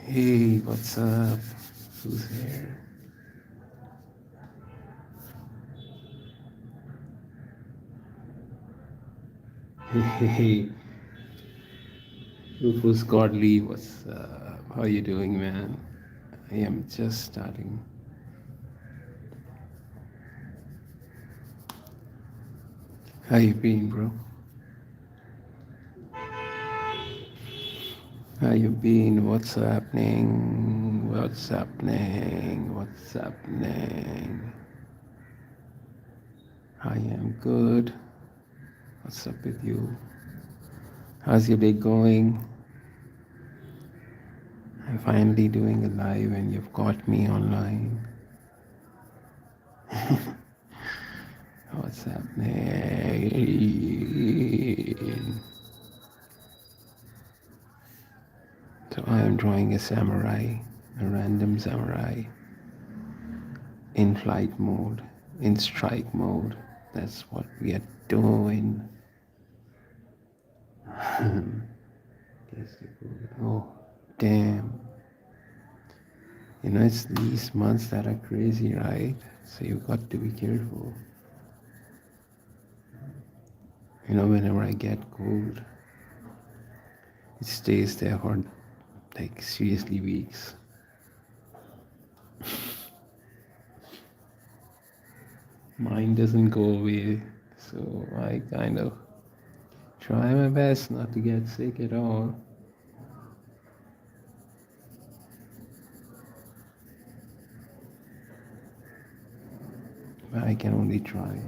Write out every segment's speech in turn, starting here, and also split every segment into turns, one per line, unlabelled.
Hey, what's up? Who's here? Hey, Rufus Godly, what's up? How you doing, man? I am just starting. How you been, bro? How you been? What's happening? What's happening? What's happening? I am good. What's up with you? How's your day going? I'm finally doing a live and you've got me online. What's happening? So I am drawing a samurai, a random samurai, in flight mode, in strike mode. That's what we are doing. Oh, damn. You know, it's these months that are crazy, right? So you've got to be careful. You know, whenever I get cold, it stays there for like seriously weeks. Mine doesn't go away, so I kind of try my best not to get sick at all. But I can only try.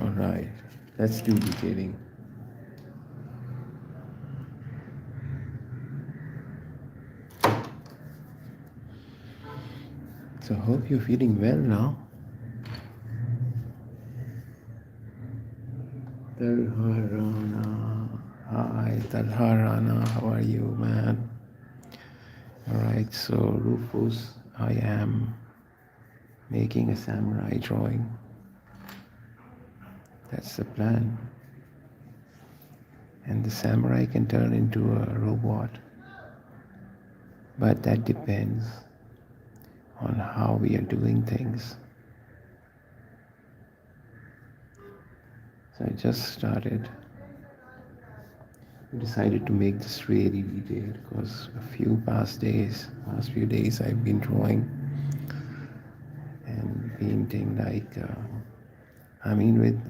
Alright, let's do detailing. So hope you're feeling well now. Talharana. Hi, Talharana. How are you, man? Alright, so Rufus, I am making a samurai drawing. That's the plan. And the samurai can turn into a robot. But that depends on how we are doing things. So I just started. I decided to make this really detailed because past few days I've been drawing and painting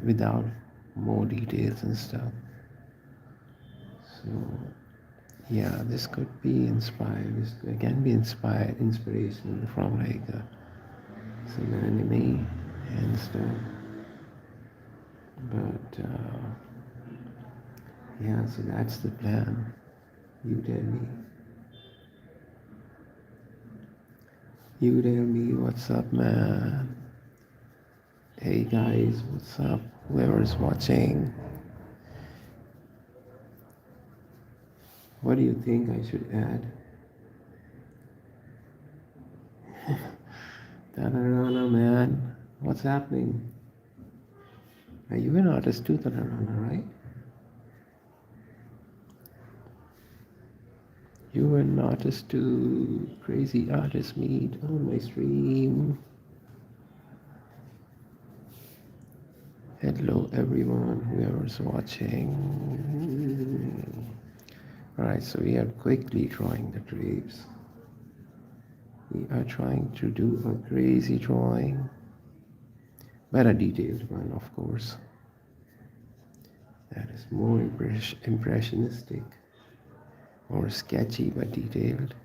without more details and stuff. So yeah, this could be inspired. This can be inspiration from some anime and stuff. But yeah, so that's the plan. You tell me. You tell me what's up, man. Hey guys, what's up? Whoever's watching. What do you think I should add? Tanarana, man. What's happening? Are you an artist too, Tanarana, right? You are an artist too. Crazy artist meet on my stream. Hello everyone, whoever's watching. Alright, so we are quickly drawing the drapes. We are trying to do a crazy drawing, but a detailed one, of course. That is more impressionistic, more sketchy but detailed,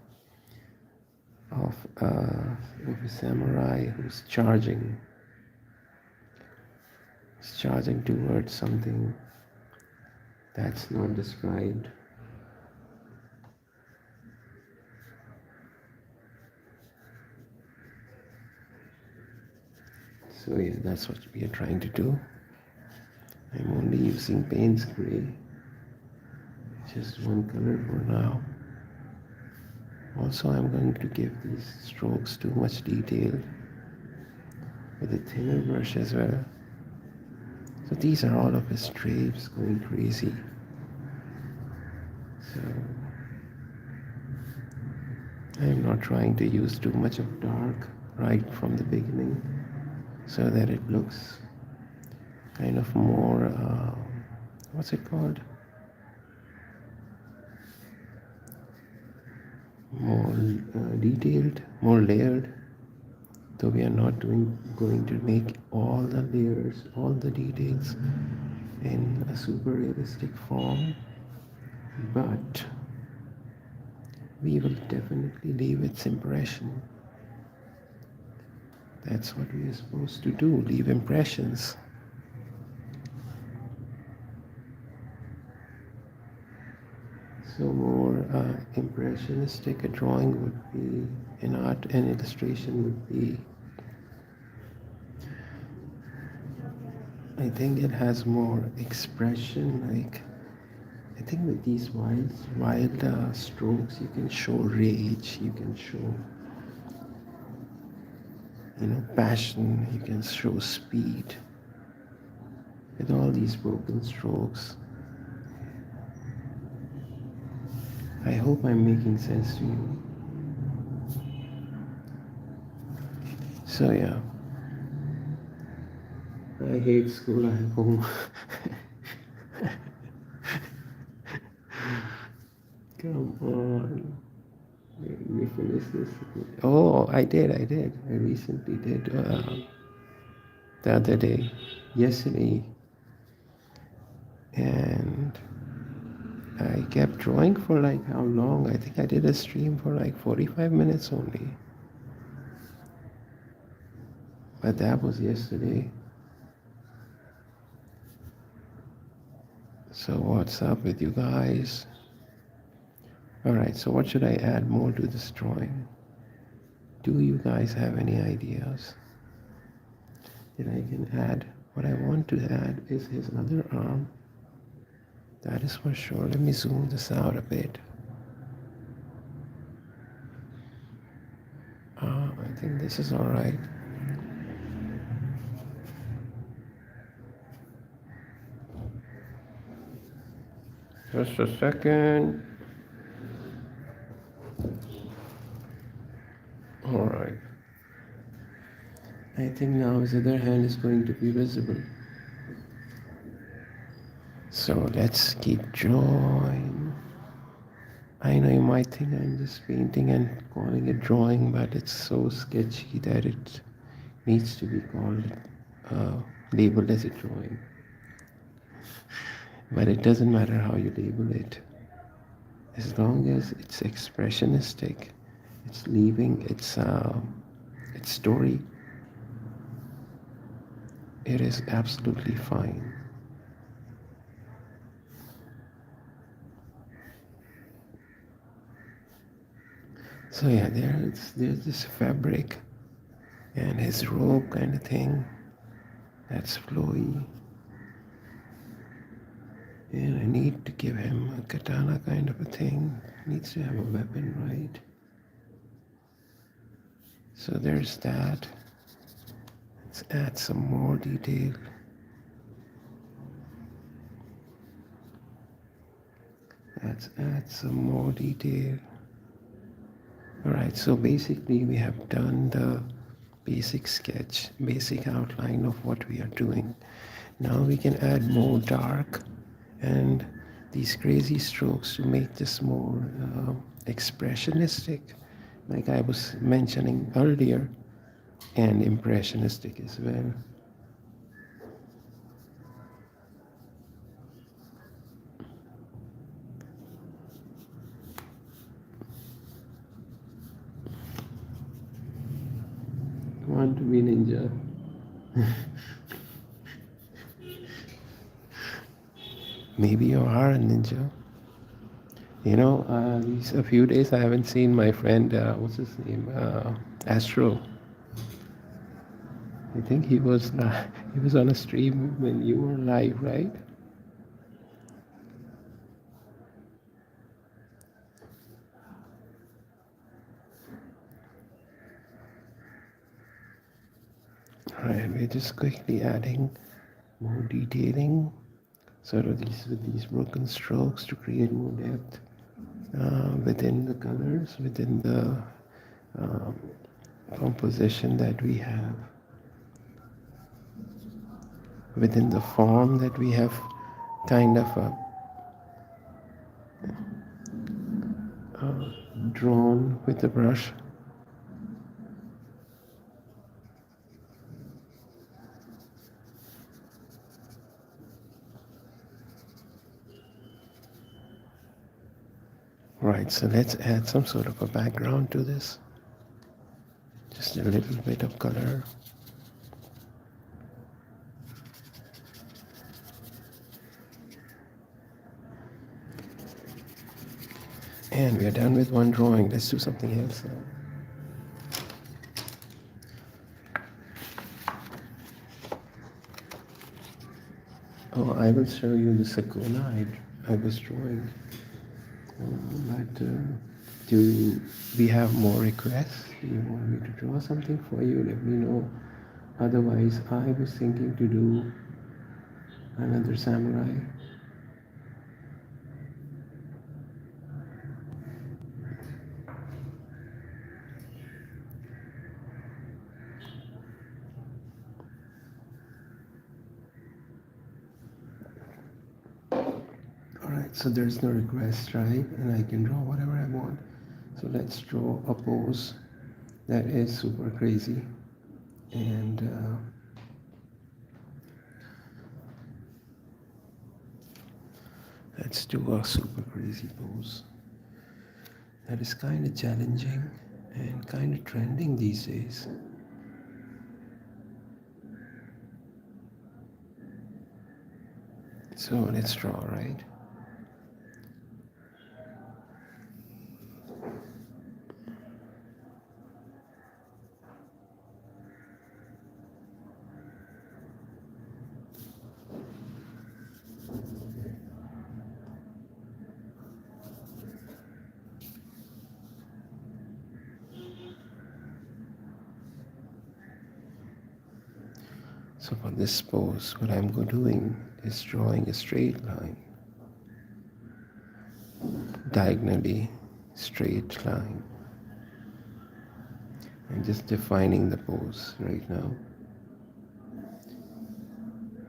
of a samurai who's charging towards something that's not described. So yeah, that's what we are trying to do. I'm only using Payne's Gray, just one color for now. Also, I'm going to give these strokes too much detail with a thinner brush as well. So these are all of his drapes going crazy. So I'm not trying to use too much of dark right from the beginning so that it looks kind of more, what's it called? More detailed, more layered. Though we are not going to make all the layers, all the details in a super realistic form, but we will definitely leave its impression. That's what we are supposed to do, leave impressions. So more impressionistic a drawing would be, in art and illustration would be, I think it has more expression. Like, I think with these wild strokes, you can show rage, you can show, passion, you can show speed. With all these broken strokes, I hope I'm making sense to you. So yeah, I hate school, I have home. Come on, let me finish this. Oh, I did. I recently did the other day, yesterday, and I kept drawing for like how long? I think I did a stream for like 45 minutes only. But that was yesterday. So what's up with you guys? Alright, so what should I add more to this drawing? Do you guys have any ideas that I can add? What I want to add is his other arm. That is for sure. Let me zoom this out a bit. I think this is alright. Just a second. Alright. I think now his other hand is going to be visible. So let's keep drawing. I know you might think I'm just painting and calling it drawing, but it's so sketchy that it needs to be called, labeled as a drawing. But it doesn't matter how you label it. As long as it's expressionistic, it's leaving its story, it is absolutely fine. So yeah, there's this fabric and his robe kind of thing that's flowy. And I need to give him a katana kind of a thing. Needs to have a weapon, right? So there's that. Let's add some more detail. Let's add some more detail. Alright, so basically we have done the basic sketch, basic outline of what we are doing. Now we can add more dark and these crazy strokes to make this more expressionistic, like I was mentioning earlier, and impressionistic as well. I want to be ninja. Maybe you are a ninja. These a few days I haven't seen my friend, what's his name, Astro. I think he was on a stream when you were live, right? Alright, we're just quickly adding more detailing, sort of these broken strokes to create more depth within the colors, within the um, composition that we have, within the form that we have kind of drawn with the brush. Right, so let's add some sort of a background to this. Just a little bit of color. And we are done with one drawing. Let's do something else now. Oh, I will show you the sakuna I was drawing. But do we have more requests? Do you want me to draw something for you? Let me know. Otherwise, I was thinking to do another samurai. Alright, so there's no request, right? And I can draw whatever I want. So let's draw a pose that is super crazy. And let's do a super crazy pose that is kind of challenging and kind of trending these days. So let's draw, right? So for this pose, what I'm doing is drawing a straight line, diagonally straight line, and just defining the pose right now.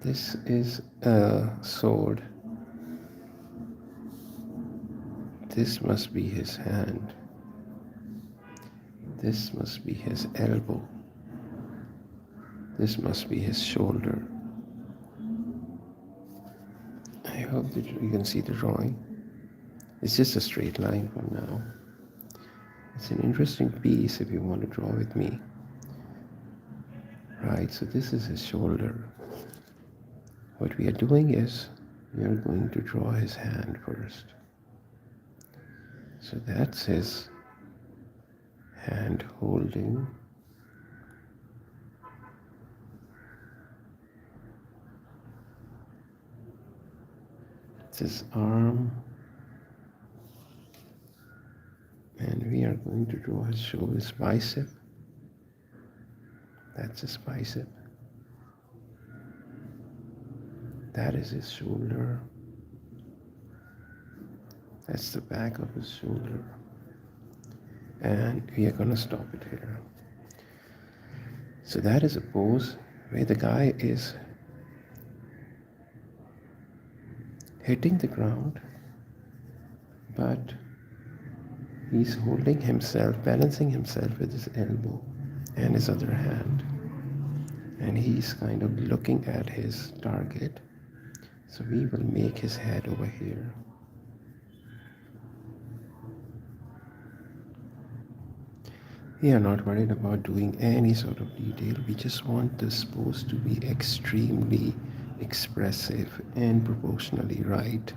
This is a sword. This must be his hand. This must be his elbow. This must be his shoulder. I hope that you can see the drawing. It's just a straight line for now. It's an interesting piece if you want to draw with me. Right, so this is his shoulder. What we are doing is we are going to draw his hand first. So that's his hand holding. It's his arm. And we are going to draw his bicep. That's his bicep. That is his shoulder. That's the back of his shoulder. And we are going to stop it here. So that is a pose where the guy is hitting the ground, but he's holding himself, balancing himself with his elbow and his other hand. And he's kind of looking at his target. So we will make his head over here. We are not worried about doing any sort of detail. We just want this pose to be extremely expressive and proportionally right.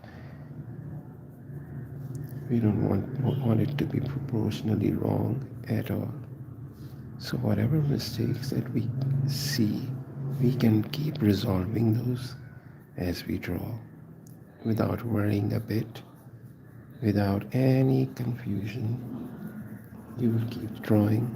We don't want it to be proportionally wrong at all. So whatever mistakes that we see, we can keep resolving those as we draw without worrying a bit, without any confusion. You will keep drawing.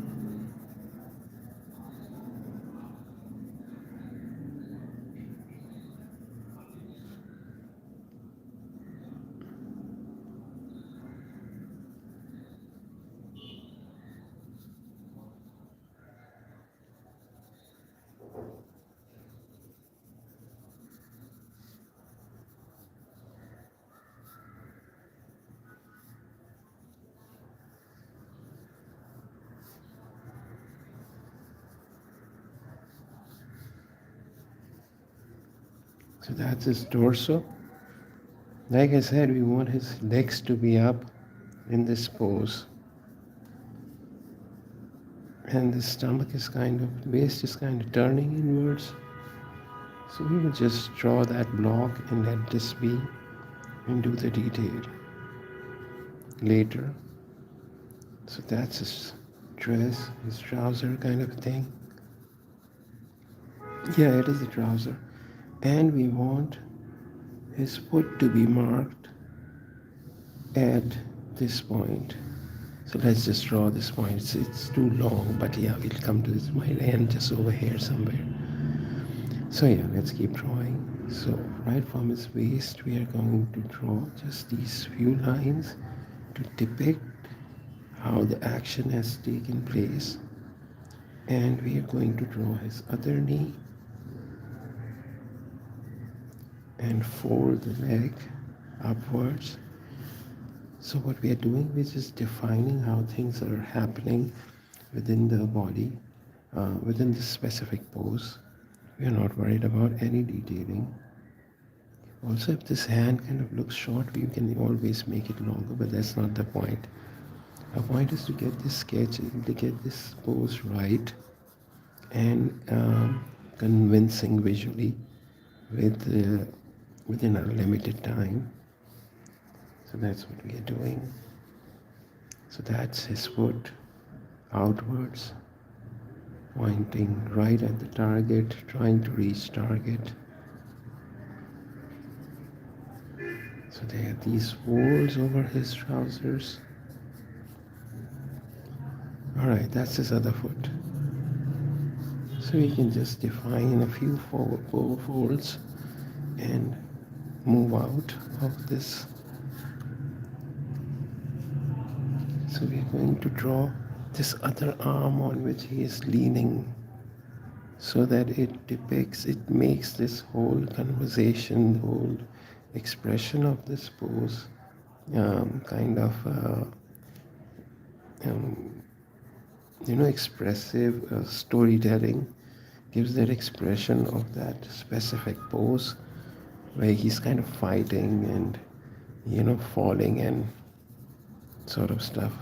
So that's his torso. Like I said, we want his legs to be up in this pose. And the stomach is waist is kind of turning inwards. So we will just draw that block and let this be and do the detail later. So that's his dress, his trouser kind of thing. Yeah, it is a trouser. And we want his foot to be marked at this point. So let's just draw this point. It's too long, but yeah, we'll come to this point and just over here somewhere. So yeah, let's keep drawing. So right from his waist, we are going to draw just these few lines to depict how the action has taken place. And we are going to draw his other knee and fold the leg upwards. So what we are doing is just defining how things are happening within the body, within the specific pose. We are not worried about any detailing. Also, if this hand kind of looks short, we can always make it longer, but that's not the point. Our point is to get this sketch, to get this pose right and convincing visually within a limited time. So that's what we are doing. So that's his foot outwards, pointing right at the target, trying to reach target. So there are these folds over his trousers. Alright, that's his other foot. So we can just define a few folds and move out of this. So we're going to draw this other arm on which he is leaning so that it makes this whole conversation, the whole expression of this pose expressive storytelling, gives that expression of that specific pose where he's kind of fighting and falling and sort of stuff.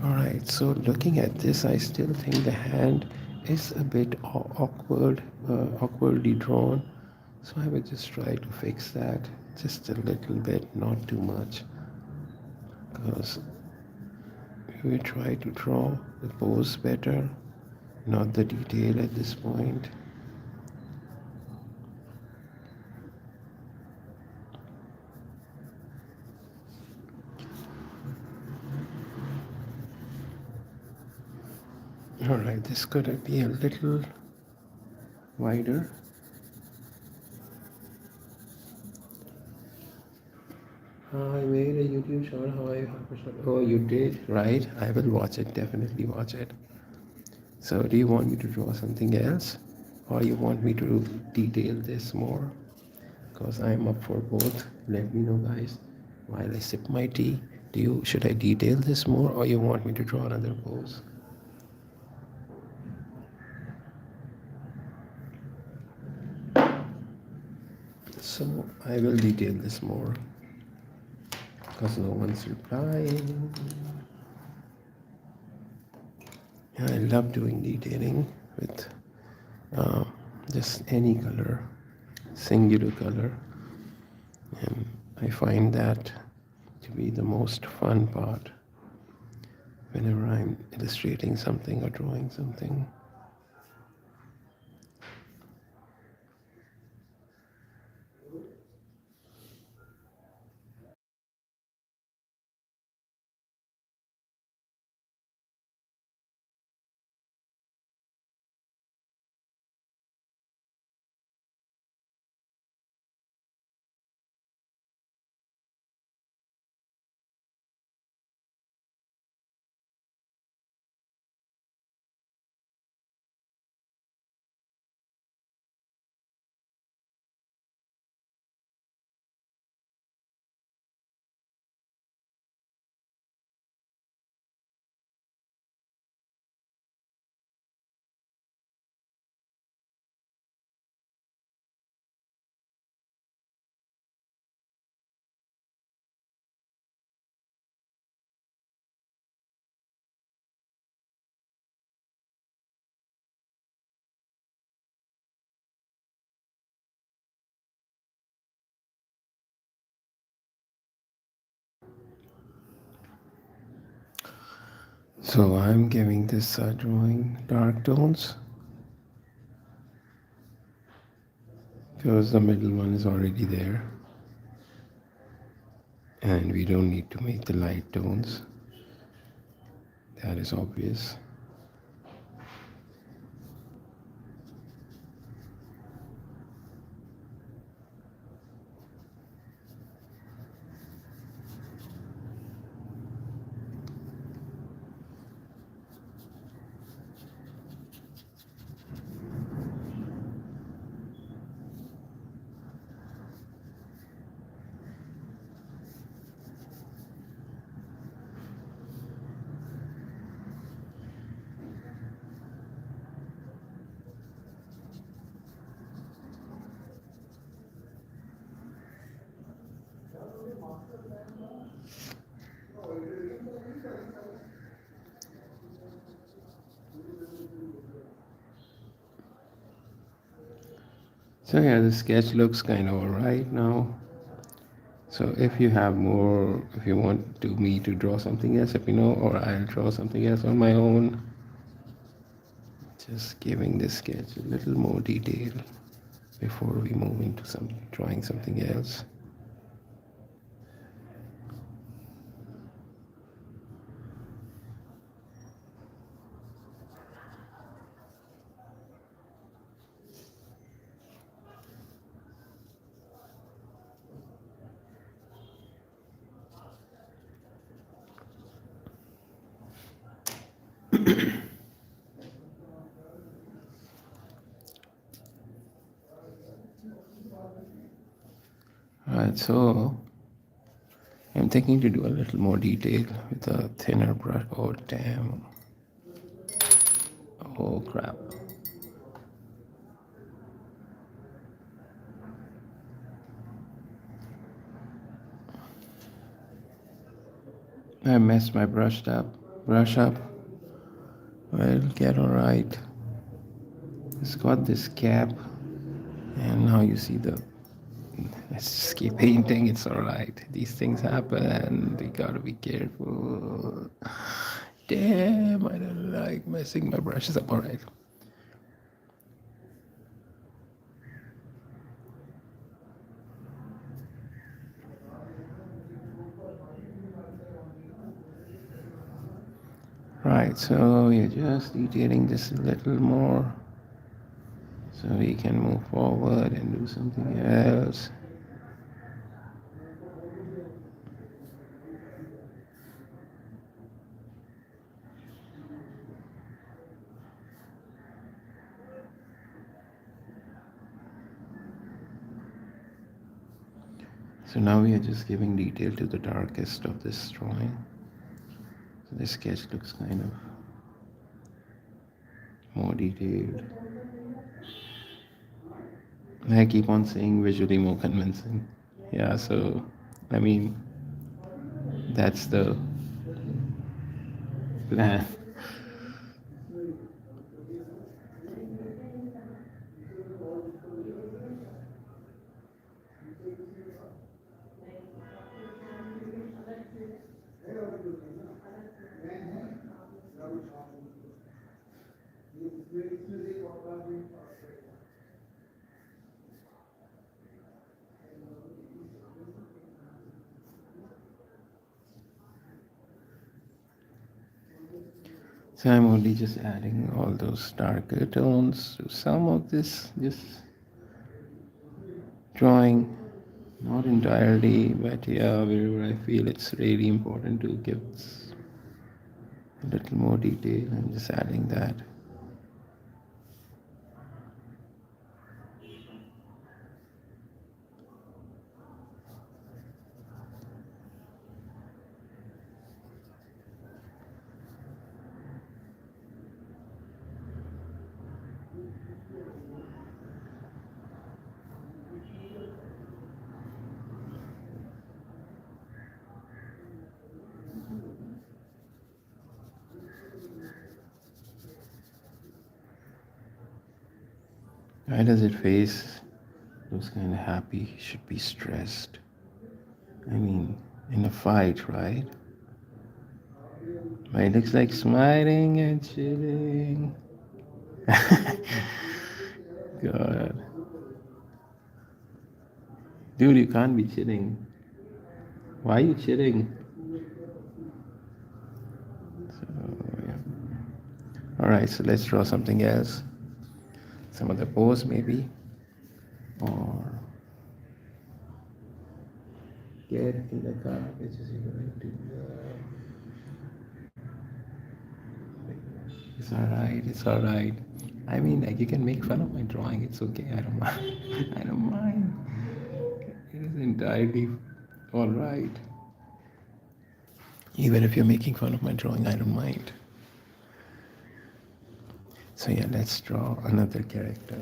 Alright, so looking at this, I still think the hand is a bit awkwardly drawn. So I will just try to fix that just a little bit, not too much. Because we try to draw the pose better, not the detail at this point. Alright, this could be a little wider. I made a YouTube short how I Oh, you did? Right. I will watch it, definitely watch it. So do you want me to draw something else? Or you want me to detail this more? Because I'm up for both. Let me know, guys. While I sip my tea, should I detail this more or you want me to draw another pose? So I will detail this more because no one's replying. I love doing detailing with just any color, singular color, and I find that to be the most fun part whenever I'm illustrating something or drawing something. So I'm giving this drawing dark tones because the middle one is already there and we don't need to make the light tones. That is obvious. So yeah, the sketch looks kind of alright now. So if you have more, if you want me to draw something else, let me know, or I'll draw something else on my own. Just giving this sketch a little more detail before we move into drawing something else. Alright, so I'm thinking to do a little more detail with a thinner brush. Oh damn. Oh crap. I messed my brush up. Well, get alright. It's got this cap, and now you see the. Let's just keep painting. It's alright. These things happen, and we gotta be careful. Damn, I don't like messing my brushes up. Alright. Right, so you're just detailing this a little more so we can move forward and do something else. So now we are just giving detail to the darkest of this drawing. So this sketch looks kind of more detailed. I keep on saying visually more convincing. Yeah, so I mean, that's the plan. So I'm only just adding all those darker tones to some of this drawing. Not entirely, but yeah, wherever I feel it's really important to give a little more detail, I'm just adding that. Why does it face looks kind of happy? He should be stressed. I mean, in a fight, right? But it looks like smiling and chilling. God. Dude, you can't be chilling. Why are you chilling? So, yeah. Alright, so let's draw something else. Some other pose maybe. Or get in the car, which is going to It's alright, it's alright. I mean, like, you can make fun of my drawing, it's okay, I don't mind. I don't mind. It is entirely alright. Even if you're making fun of my drawing, I don't mind. So yeah, let's draw another character.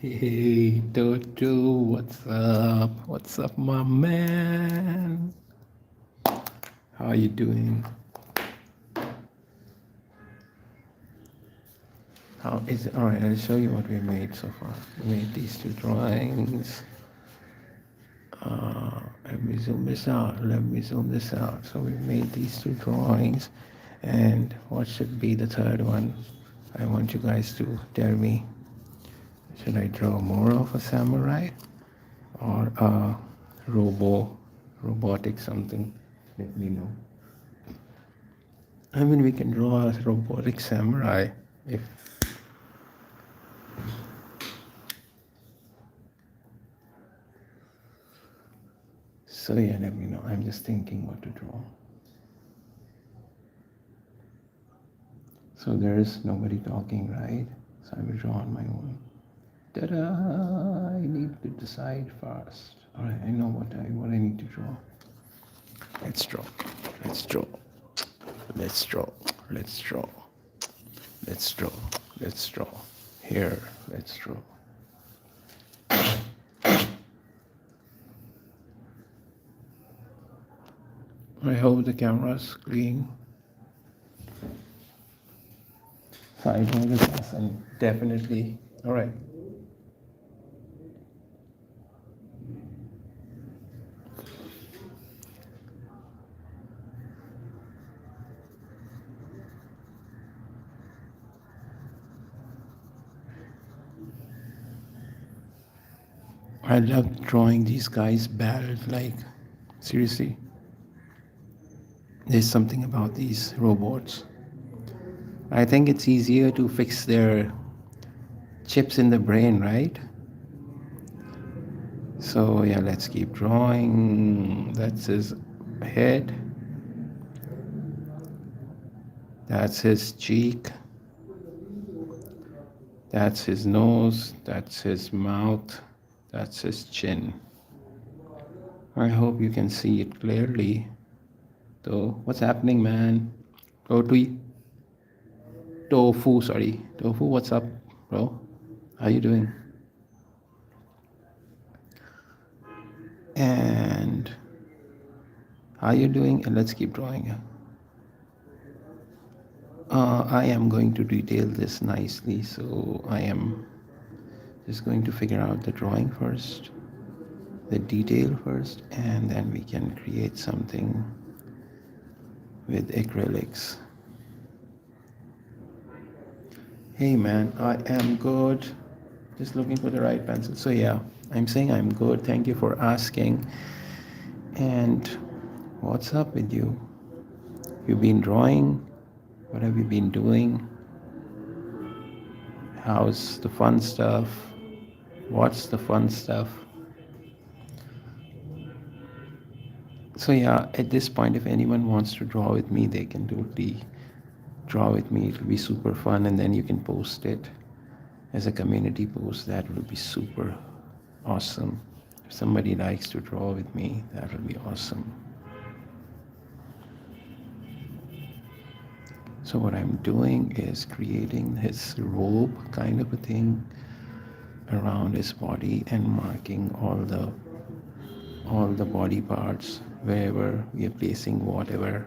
Hey, Toto, what's up? What's up, my man? How are you doing? How is it? All right, I'll show you what we made so far. We made these two drawings. Let me zoom this out. Let me zoom this out. So we made these two drawings. And what should be the third one? I want you guys to tell me. Should I draw more of a samurai or a robotic something? Let me know. I mean, we can draw a robotic samurai if so. Yeah, let me know. I'm just thinking what to draw. So there is nobody talking, right? So I will draw on my own. Ta-da! I need to decide first. All right, I know what I need to draw. Let's draw. Let's draw. Let's draw. Let's draw. Let's draw. Let's draw. Here, let's draw. I hope the camera's clean. Side angle and definitely. All right. I love drawing these guys battled, like, seriously. There's something about these robots. I think it's easier to fix their chips in the brain, right? So yeah, let's keep drawing. That's his head. That's his cheek. That's his nose. That's his mouth. That's his chin. I hope you can see it clearly. Though, what's happening, man? Tofu, what's up, bro? How you doing? And how you doing? And let's keep drawing. I am going to detail this nicely, so I am just going to figure out the drawing first, the detail first, and then we can create something with acrylics. Hey man, I am good. Just looking for the right pencil. So yeah, I'm saying I'm good. Thank you for asking. And what's up with you? You've been drawing? What have you been doing? How's the fun stuff? What's the fun stuff? So yeah, at this point, if anyone wants to draw with me, they can totally draw with me. It'll be super fun, and then you can post it as a community post. That will be super awesome. If somebody likes to draw with me, that will be awesome. So what I'm doing is creating his robe kind of a thing around his body and marking all the body parts wherever we are placing whatever.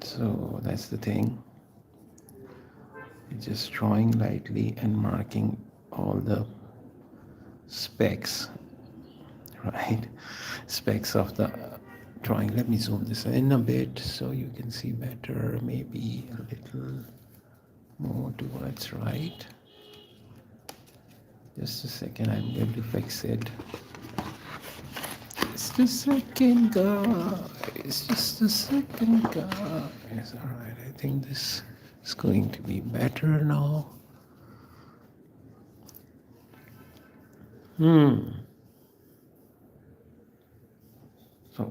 So that's the thing. just drawing lightly and marking all the specks, right? Specks of the drawing. Let me zoom this in a bit so you can see better, maybe a little more towards right. Just a second, I'm going to fix it. Just a second, guys. Just a second, guys. Alright, I think this is going to be better now. So,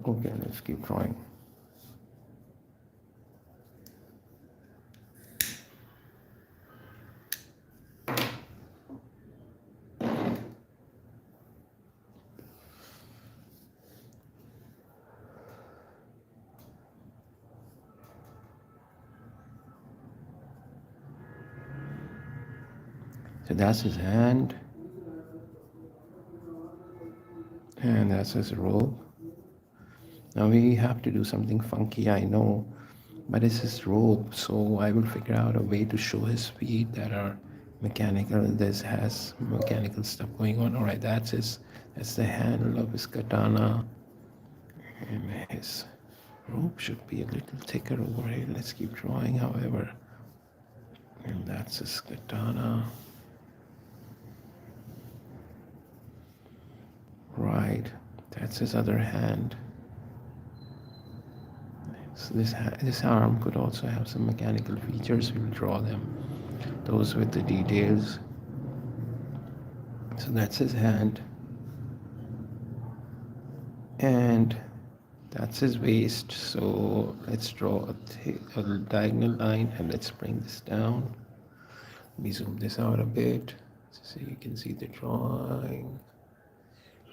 okay, let's keep drawing. So that's his hand. And that's his robe. Now we have to do something funky, I know, but it's his robe, so I will figure out a way to show his feet that are mechanical. This has mechanical stuff going on. Alright, that's the handle of his katana. And his robe should be a little thicker over here. Let's keep drawing, however. And that's his katana. Right, that's his other hand. So this arm could also have some mechanical features. We'll draw them, those with the details. So that's his hand. And that's his waist. So let's draw a diagonal line and let's bring this down. Let me zoom this out a bit so you can see the drawing.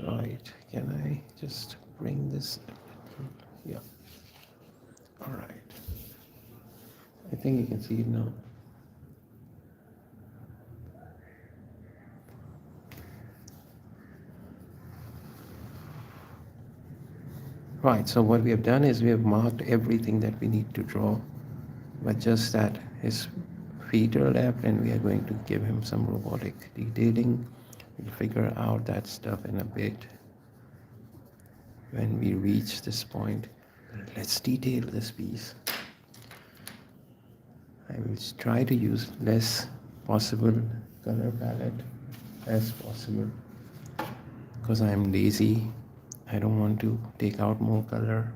Right, can I just bring this? Yeah. All right. I think you can see it now. Right, so what we have done is we have marked everything that we need to draw, but just that his feet are left and we are going to give him some robotic detailing. We'll figure out that stuff in a bit when we reach this point. Let's detail this piece. I will try to use less possible color palette as possible because I'm lazy. I don't want to take out more color.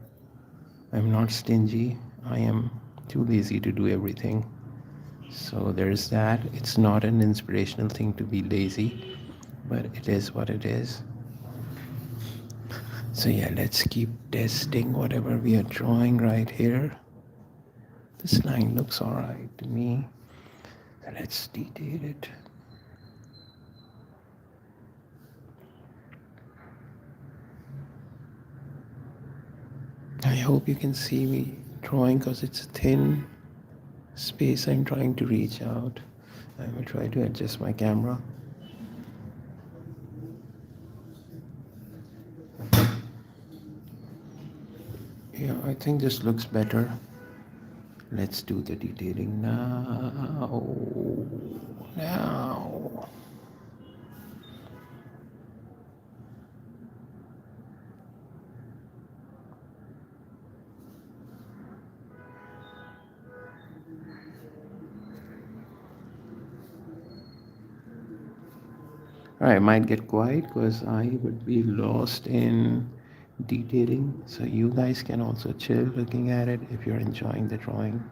I'm not stingy. I am too lazy to do everything. So there's that. It's not an inspirational thing to be lazy, but it is what it is. So yeah, let's keep testing whatever we are drawing right here. This line looks alright to me. So let's detail it. I hope you can see me drawing because it's a thin space I'm trying to reach out. I will try to adjust my camera. Yeah, I think this looks better. Let's do the detailing now. I might get quiet because I would be lost in detailing. So you guys can also chill looking at it. If you're enjoying the drawing,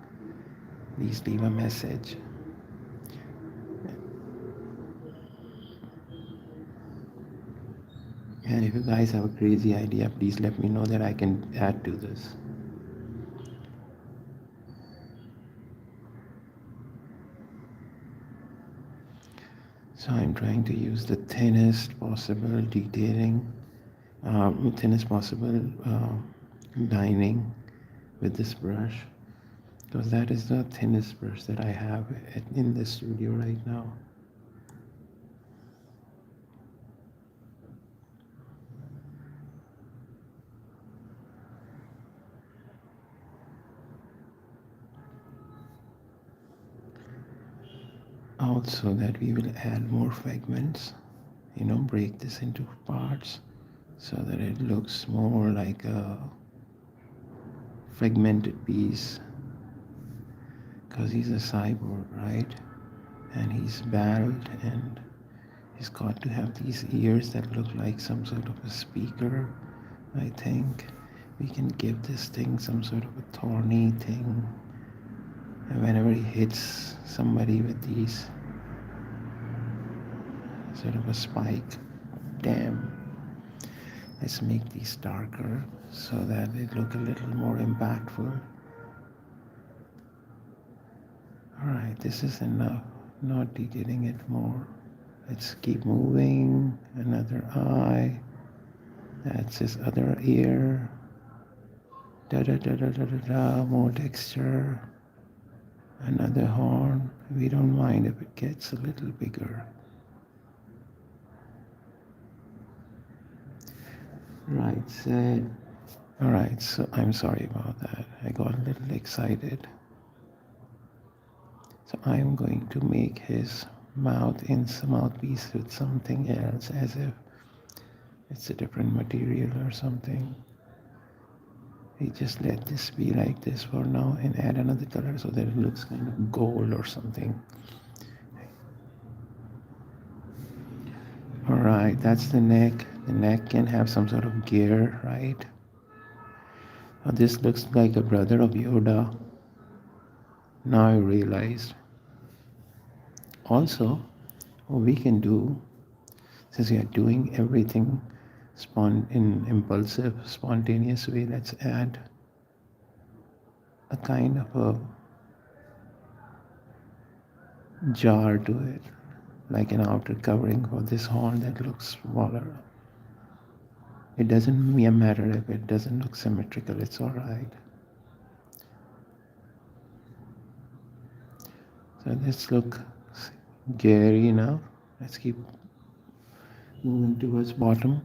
please leave a message. And if you guys have a crazy idea, please let me know that I can add to this. So I'm trying to use the thinnest possible detailing, thinnest possible lining with this brush, because that is the thinnest brush that I have in the studio right now. also that we will add more fragments, break this into parts so that it looks more like a fragmented piece, because he's a cyborg, right? And he's bald, and he's got to have these ears that look like some sort of a speaker. I think we can give this thing some sort of a thorny thing, and whenever he hits somebody with these sort of a spike, damn, let's make these darker so that they look a little more impactful. Alright, this is enough, not detailing it more. Let's keep moving. Another eye, that's his other ear, more texture. Another horn, we don't mind if it gets a little bigger. Right, said. Alright, so I'm sorry about that. I got a little excited. So I'm going to make his mouthpiece with something else, as if it's a different material or something. We just let this be like this for now and add another color so that it looks kind of gold or something. Alright, that's the neck. The neck can have some sort of gear, right? Now this looks like a brother of Yoda. Now I realized. Also, what we can do, since we are doing everything in impulsive, spontaneous way, let's add a kind of a jar to it, like an outer covering for this horn that looks smaller. It doesn't matter if it doesn't look symmetrical, it's alright. So this looks geary enough. Let's keep moving towards bottom.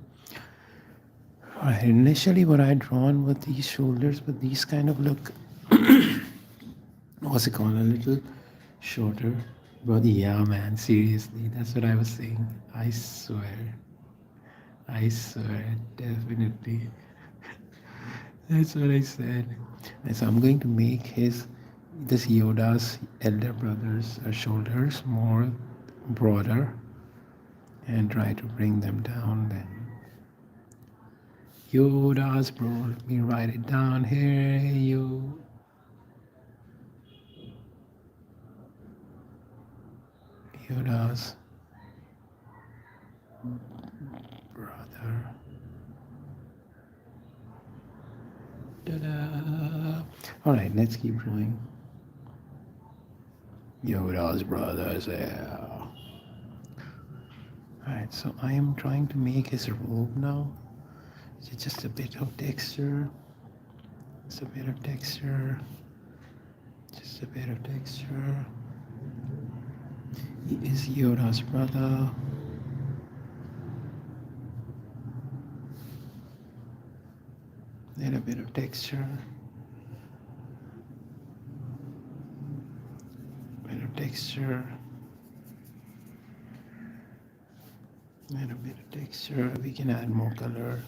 Alright, initially what I had drawn were these shoulders, but these kind of look, what's it called, a little shorter. But yeah, man, seriously, that's what I was saying. I swear, definitely. That's what I said. And so I'm going to make this Yoda's elder brother's shoulders more broader and try to bring them down then. Yoda's bro, let me write it down here, Yoda's brother. Ta-da! Alright, let's keep drawing. Yoda's brothers, yeah. Alright, so I am trying to make his robe now. It's just a bit of texture. Just a bit of texture. Just a bit of texture. He is Yoda's brother. Little bit of texture. Bit of texture. Little bit of texture. We can add more color.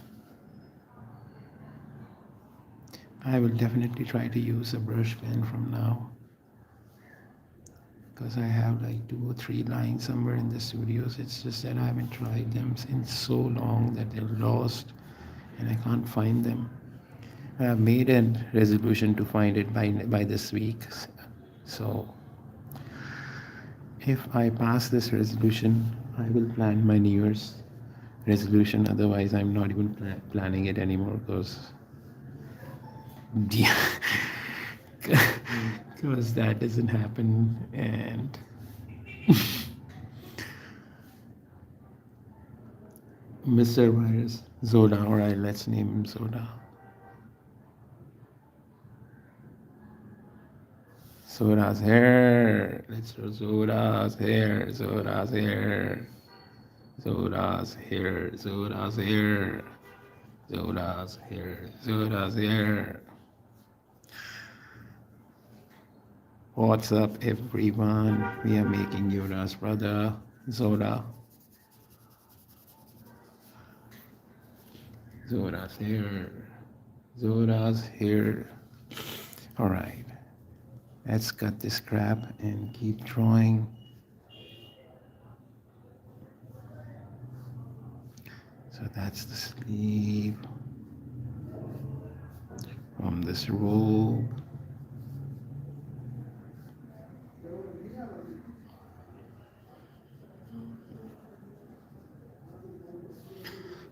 I will definitely try to use a brush pen from now, because I have like 2 or 3 lines somewhere in the studios. It's just that I haven't tried them in so long that they're lost and I can't find them. I've made a resolution to find it by this week. So if I pass this resolution, I will plan my New Year's resolution. Otherwise, I'm not even planning it anymore, because that doesn't happen. And Mr. Virus, Zoda, alright, let's name him Zoda. Zoda's hair. Let's draw Zoda's hair. Zoda's hair. Zoda's hair. Zoda's hair. Zoda's hair. Zoda's hair. What's up, everyone? We are making Yoda's brother, Zoda. Zoda's here. Zoda's here. All right. Let's cut this crap and keep drawing. So that's the sleeve from this robe.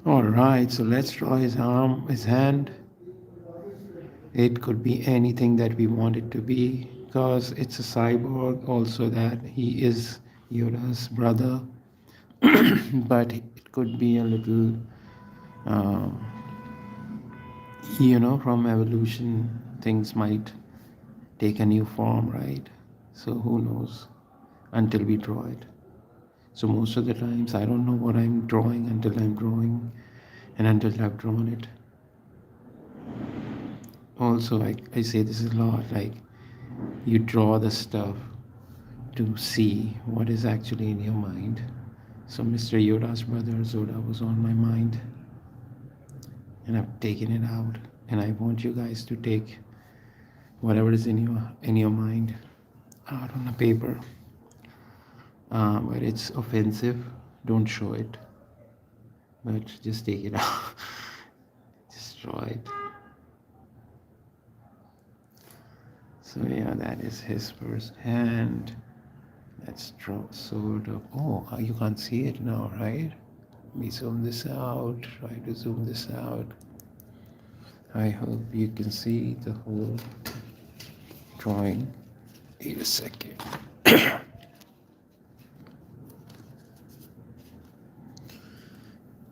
All right, so let's draw his arm, his hand. It could be anything that we want it to be, because it's a cyborg, also that he is Yoda's brother. But it could be a little, from evolution, things might take a new form, right? So who knows until we draw it. So most of the times I don't know what I'm drawing until I'm drawing and until I've drawn it. Also, I say this a lot, like you draw the stuff to see what is actually in your mind. So Mr. Yoda's brother Zoda was on my mind, and I've taken it out, and I want you guys to take whatever is in your mind out on a paper. But it's offensive, don't show it, but just take it out. Just draw it. So yeah, that is his first hand. Let's draw sort of, you can't see it now, right? Let me zoom this out, try to zoom this out. I hope you can see the whole drawing. Wait a second.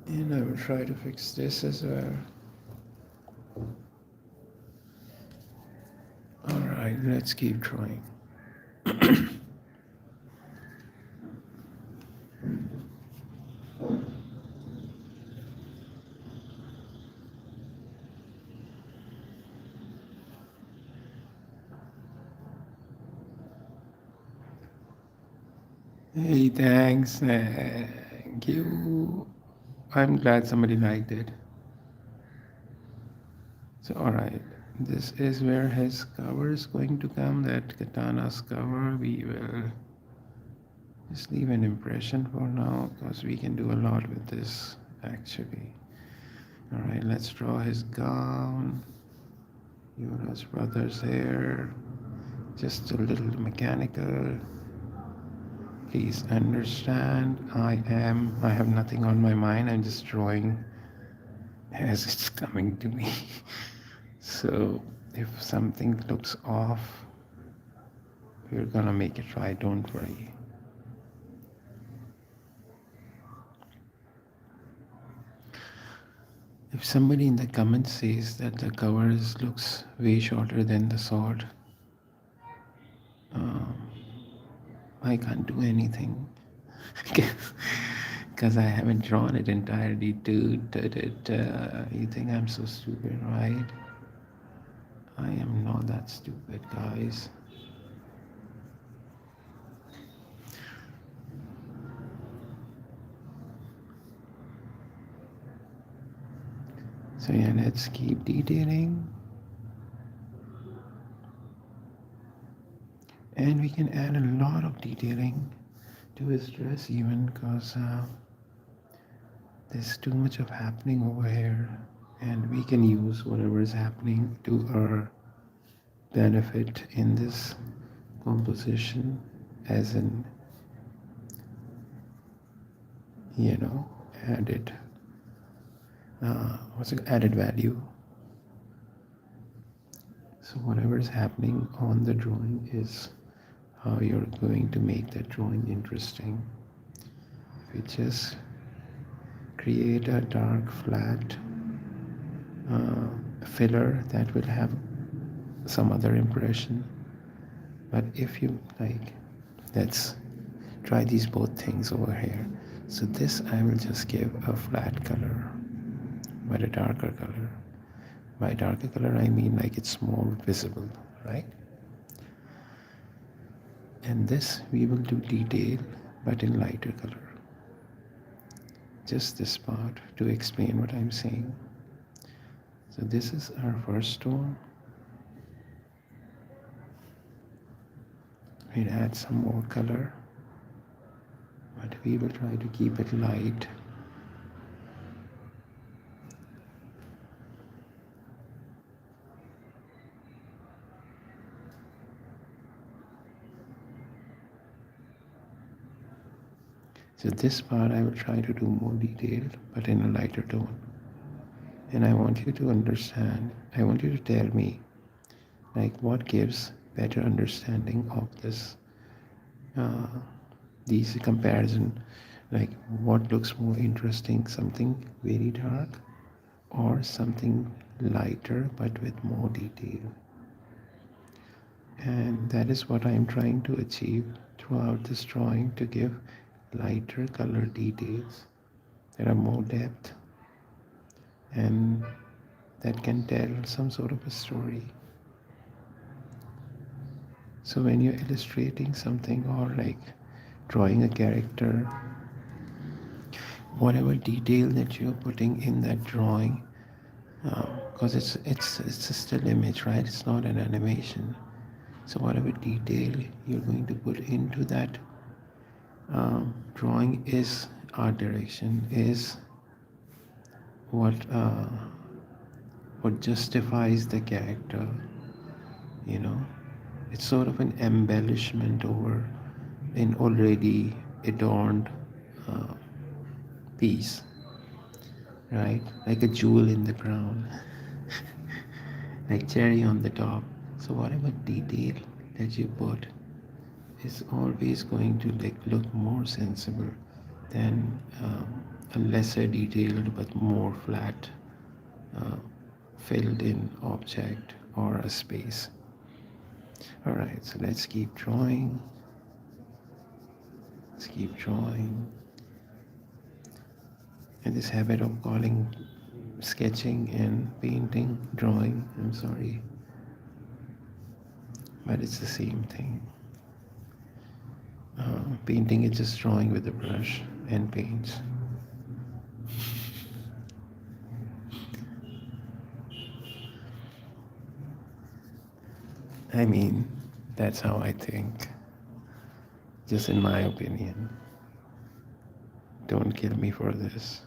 And I will try to fix this as well. All right, let's keep drawing. Hey, thanks. Thank you. I'm glad somebody liked it. So, all right. This is where his cover is going to come. That katana's cover. We will just leave an impression for now because we can do a lot with this actually. All right, let's draw his gown. Yoda's brother's hair. Just a little mechanical. Please understand, I have nothing on my mind. I'm just drawing as it's coming to me. So if something looks off, we're gonna make it right, don't worry. If somebody in the comments says that the cover looks way shorter than the sword, I can't do anything because I haven't drawn it entirely, dude. You think I'm so stupid, right? I am not that stupid, guys. So yeah, let's keep detailing. And we can add a lot of detailing to his dress even because there's too much of happening over here, and we can use whatever is happening to our benefit in this composition as an added added value. So whatever is happening on the drawing is how you're going to make that drawing interesting. We just create a dark flat filler that will have some other impression. But if you like, let's try these both things over here. So this I will just give a flat color, but a darker color. By darker color I mean like it's more visible, right? And this we will do detail but in lighter color. Just this part to explain what I'm saying. So this is our first stone. We'll add some more color, but we will try to keep it light. So this part I will try to do more detailed, but in a lighter tone. And I want you to understand, I want you to tell me, like, what gives better understanding of this, these comparison, like what looks more interesting, something very dark or something lighter but with more detail. And that is what I am trying to achieve throughout this drawing, to give lighter color details that are more depth and that can tell some sort of a story. So when you're illustrating something or like drawing a character, whatever detail that you're putting in that drawing, because it's a still image, right? It's not an animation. So whatever detail you're going to put into that drawing is art direction, is what justifies the character. You know, it's sort of an embellishment over an already adorned piece, right? Like a jewel in the crown, like cherry on the top. So whatever detail that you put is always going to look more sensible than a lesser detailed but more flat filled in object or a space. Alright, so let's keep drawing. Let's keep drawing. And this habit of calling sketching and painting drawing, I'm sorry, but it's the same thing. Painting is just drawing with a brush and paints. I mean, that's how I think, just in my opinion. Don't kill me for this.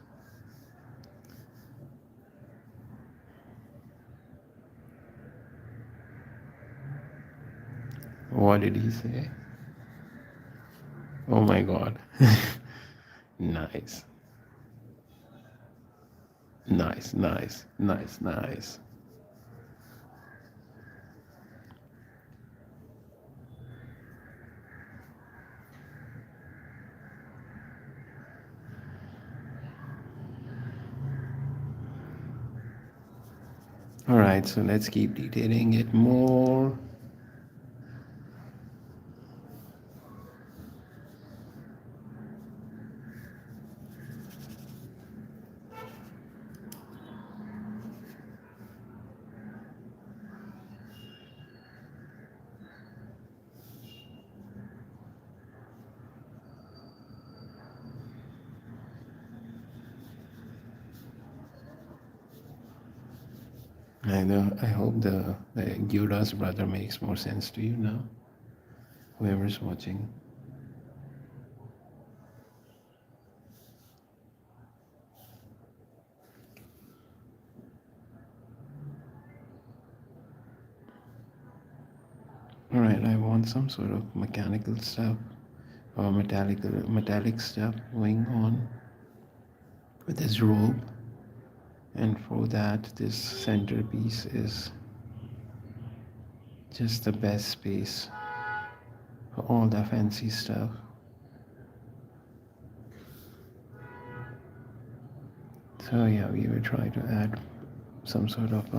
What did he say? Oh my god. Nice. Nice, nice, nice, nice. Alright, so let's keep detailing it more. I hope the Gyura's brother makes more sense to you now, whoever's watching. Alright, I want some sort of mechanical stuff or metallic stuff going on with this robe. And for that, this centerpiece is just the best space for all the fancy stuff. So yeah, we will try to add some sort of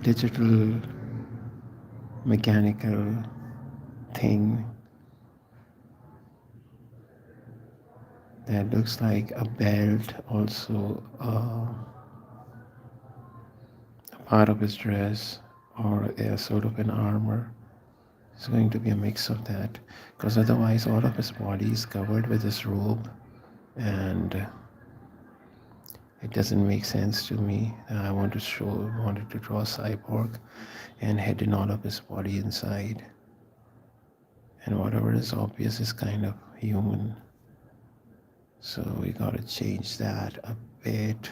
digital mechanical thing that looks like a belt, also a part of his dress, or a sort of an armor. It's going to be a mix of that, because otherwise all of his body is covered with this robe, and it doesn't make sense to me. I wanted to draw a cyborg and hidden all of his body inside, and whatever is obvious is kind of human. So we gotta change that a bit.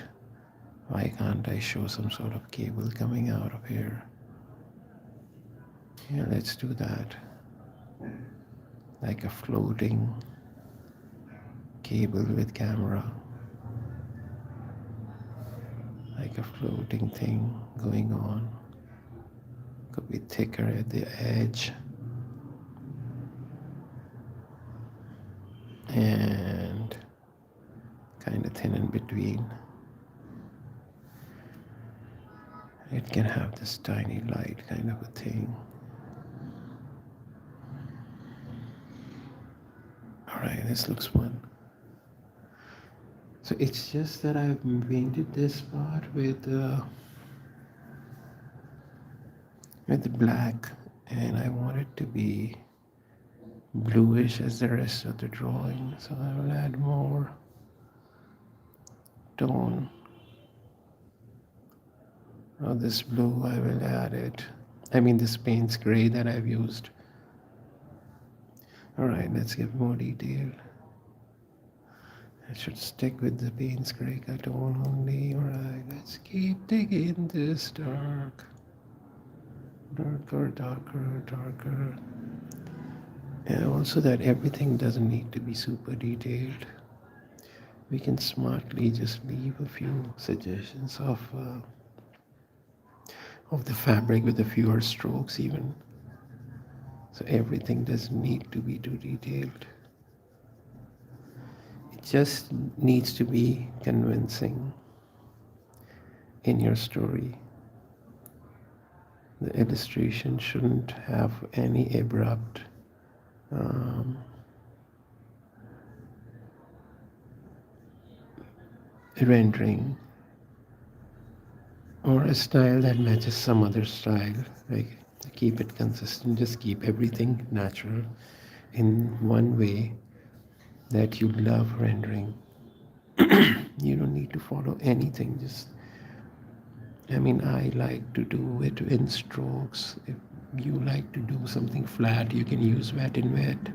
Why can't I show some sort of cable coming out of here? Yeah, let's do that. Like a floating cable with camera. Like a floating thing going on. Could be thicker at the edge. And kind of thin in between. It can have this tiny light kind of a thing. Alright, this looks fun. So it's just that I've painted this part with the black, and I want it to be bluish as the rest of the drawing. So I will add more tone. Now this blue, I will add it. This Payne's gray that I've used. Alright, let's get more detail. I should stick with the Payne's gray tone only. Alright, let's keep digging this dark. Darker, darker, darker. And also that everything doesn't need to be super detailed. We can smartly just leave a few suggestions of the fabric with a fewer strokes even. So everything doesn't need to be too detailed. It just needs to be convincing in your story. The illustration shouldn't have any abrupt rendering or a style that matches some other style. Like, keep it consistent, just keep everything natural in one way that you love rendering. You don't need to follow anything. I like to do it in strokes. If you like to do something flat, you can use wet in wet.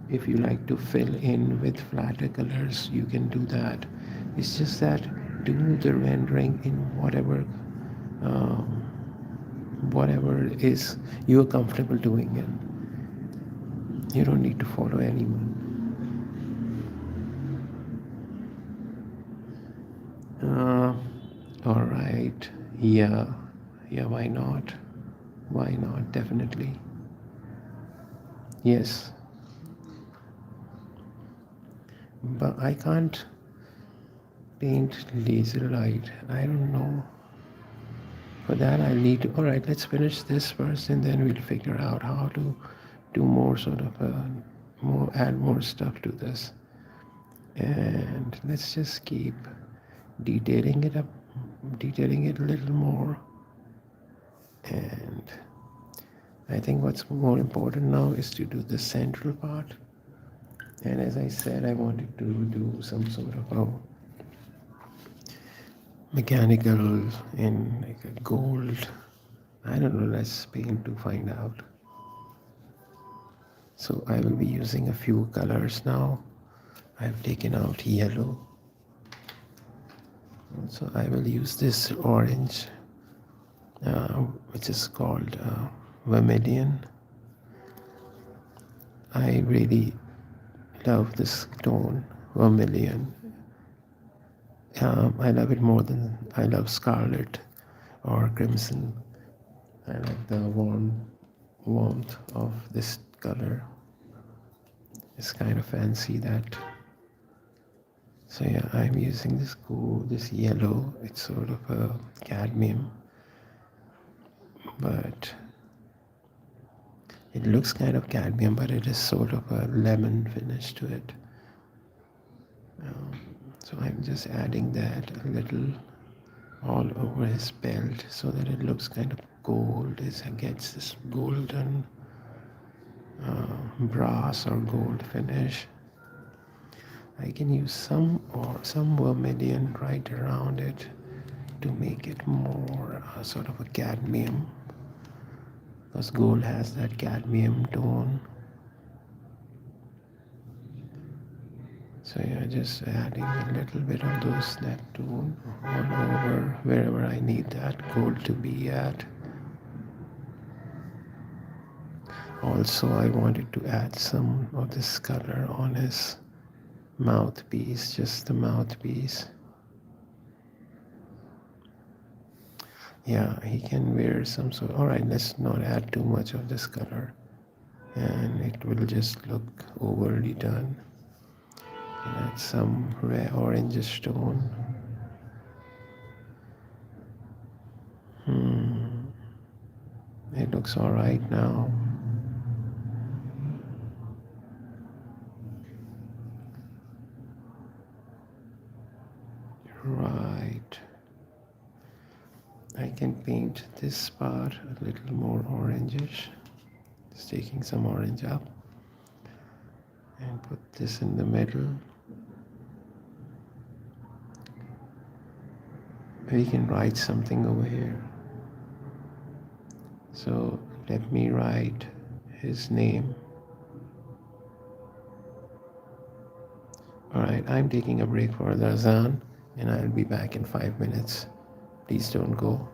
If you like to fill in with flatter colors, you can do that. It's just that do the rendering in whatever is you're comfortable doing it. You don't need to follow anyone. All right. Yeah, why not? Why not? Definitely. Yes. But I can't paint laser light. I don't know. For that I'll need to, alright, let's finish this first and then we'll figure out how to do more add more stuff to this. And let's just keep detailing it a little more. And I think what's more important now is to do the central part. And as I said, I wanted to do some sort of a mechanical in like a gold. I don't know, let's paint to find out. So I will be using a few colors now. I've taken out yellow. So I will use this orange, which is called vermilion. I really love this tone, vermilion. I love it more than I love scarlet or crimson. I like the warmth of this color. It's kind of fancy that. So yeah, I'm using this yellow. It's sort of a cadmium, but it looks kind of cadmium, but it is sort of a lemon finish to it. So I'm just adding that a little all over his belt so that it looks kind of gold. It gets this golden brass or gold finish. I can use some vermilion right around it to make it more sort of a cadmium, because gold has that cadmium tone. So yeah, just adding a little bit of that tone all over wherever I need that gold to be at. Also, I wanted to add some of this color on his mouthpiece, just the mouthpiece. Yeah, he can wear some sort. Alright, let's not add too much of this color, and it will just look overly done. Add some red orangish tone. It looks alright now. Right. I can paint this part a little more orangish. Just taking some orange up and put this in the middle. We can write something over here. So let me write his name. Alright, I'm taking a break for the azan and I'll be back in 5 minutes. Please don't go.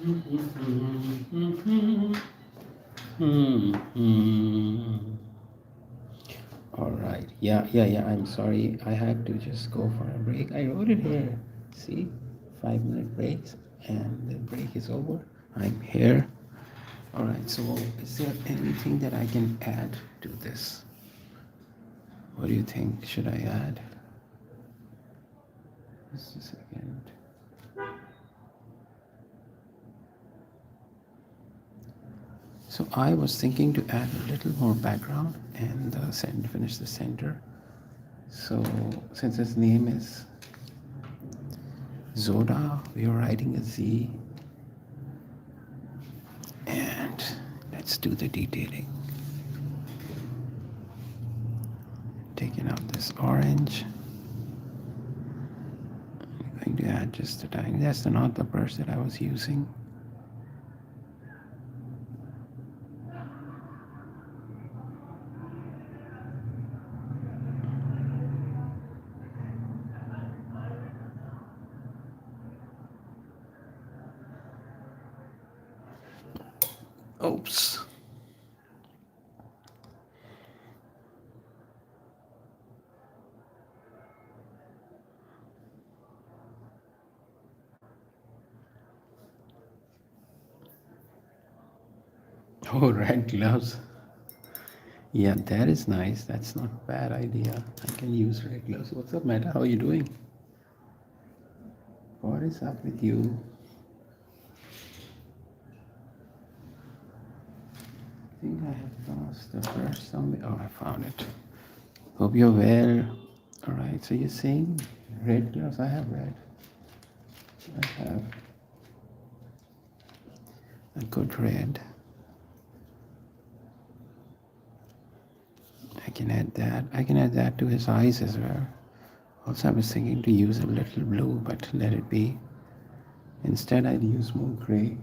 All right. Yeah. I'm sorry. I had to just go for a break. I wrote it here. See, 5 minute breaks, and the break is over. I'm here. All right. So, is there anything that I can add to this? What do you think? Should I add? Just a second. So I was thinking to add a little more background and finish the center. So since his name is Zoda, we are writing a Z. And let's do the detailing. Taking out this orange. I'm going to add just a tiny. That's not the brush that I was using. Oops. Oh, red gloves. Yeah, that is nice. That's not a bad idea. I can use red gloves. What's up, Meta? How are you doing? What is up with you? I think I have lost the brush somewhere. Oh, I found it. Hope you're well. All right, so you're saying red gloves? I have red. I have a good red. I can add that. I can add that to his eyes as well. Also, I was thinking to use a little blue, but let it be. Instead, I'd use more gray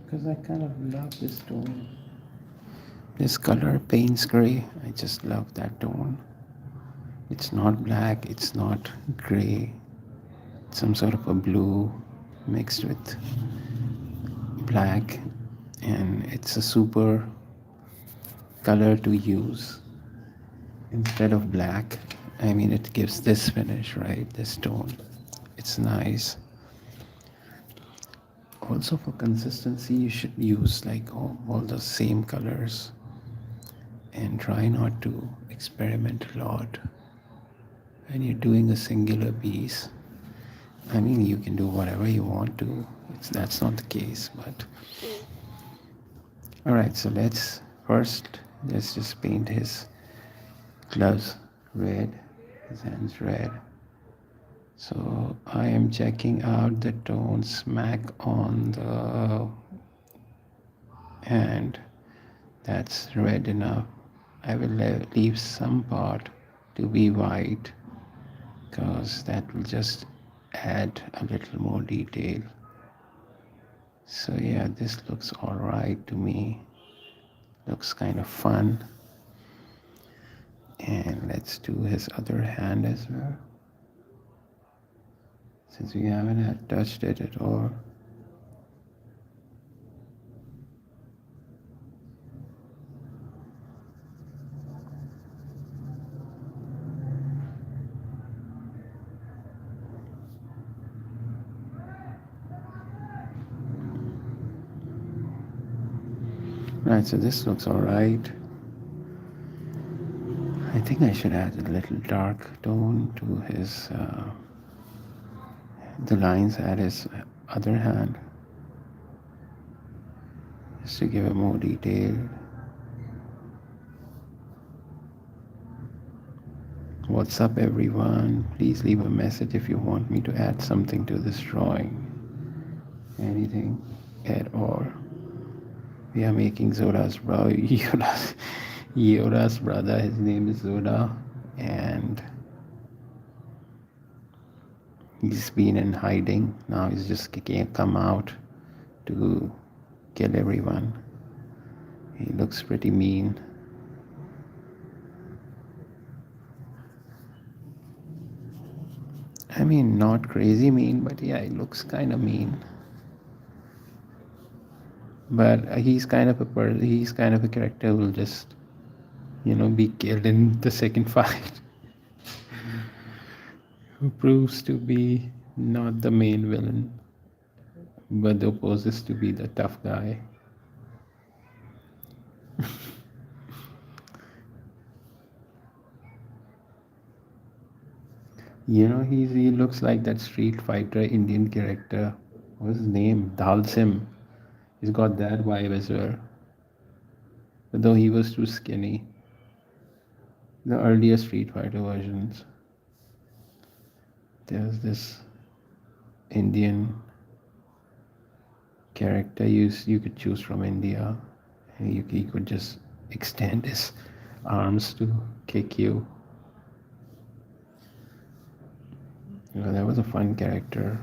because I kind of love this tone. This color, Payne's gray, I just love that tone. It's not black, it's not gray. It's some sort of a blue mixed with black, and it's a super color to use instead of black. I mean, it gives this finish, right? This tone. It's nice. Also, for consistency, you should use like all the same colors and try not to experiment a lot when you're doing a singular piece. I mean, you can do whatever you want to. That's not the case, but all right. So let's just paint his gloves red, his hands red. So I am checking out the tone smack on the hand. That's red enough. I will leave some part to be white because that will just add a little more detail. So yeah, this looks alright to me. Looks kind of fun. And let's do his other hand as well, since we haven't touched it at all. Right, so this looks alright. I think I should add a little dark tone to his the lines at his other hand, just to give it more detail. What's up, everyone? Please leave a message if you want me to add something to this drawing. Anything at all. We are making Zoda's brother, Yoda's brother. His name is Zoda, and he's been in hiding. Now he's just can't come out to kill everyone. He looks pretty mean. I mean, not crazy mean, but yeah, he looks kind of mean. But he's kind of a character who will just, be killed in the second fight. Who proves to be not the main villain, but opposes to be the tough guy. He looks like that Street Fighter Indian character. What's his name? Dalsim. He's got that vibe as well. But though he was too skinny. The earlier Street Fighter versions. There's this Indian character you could choose from India. And he could just extend his arms to kick you. That was a fun character.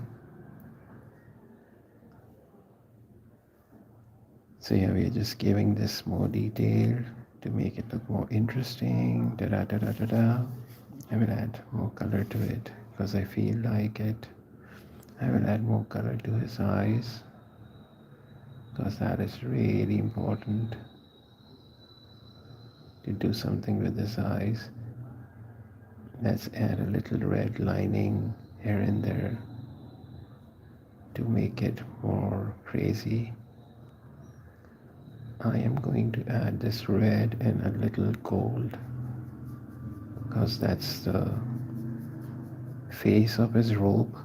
So yeah, we are just giving this more detail to make it look more interesting. I will add more color to it because I feel like it. I will add more color to his eyes because that is really important, to do something with his eyes. Let's add a little red lining here and there to make it more crazy. I am going to add this red and a little gold because that's the face of his robe.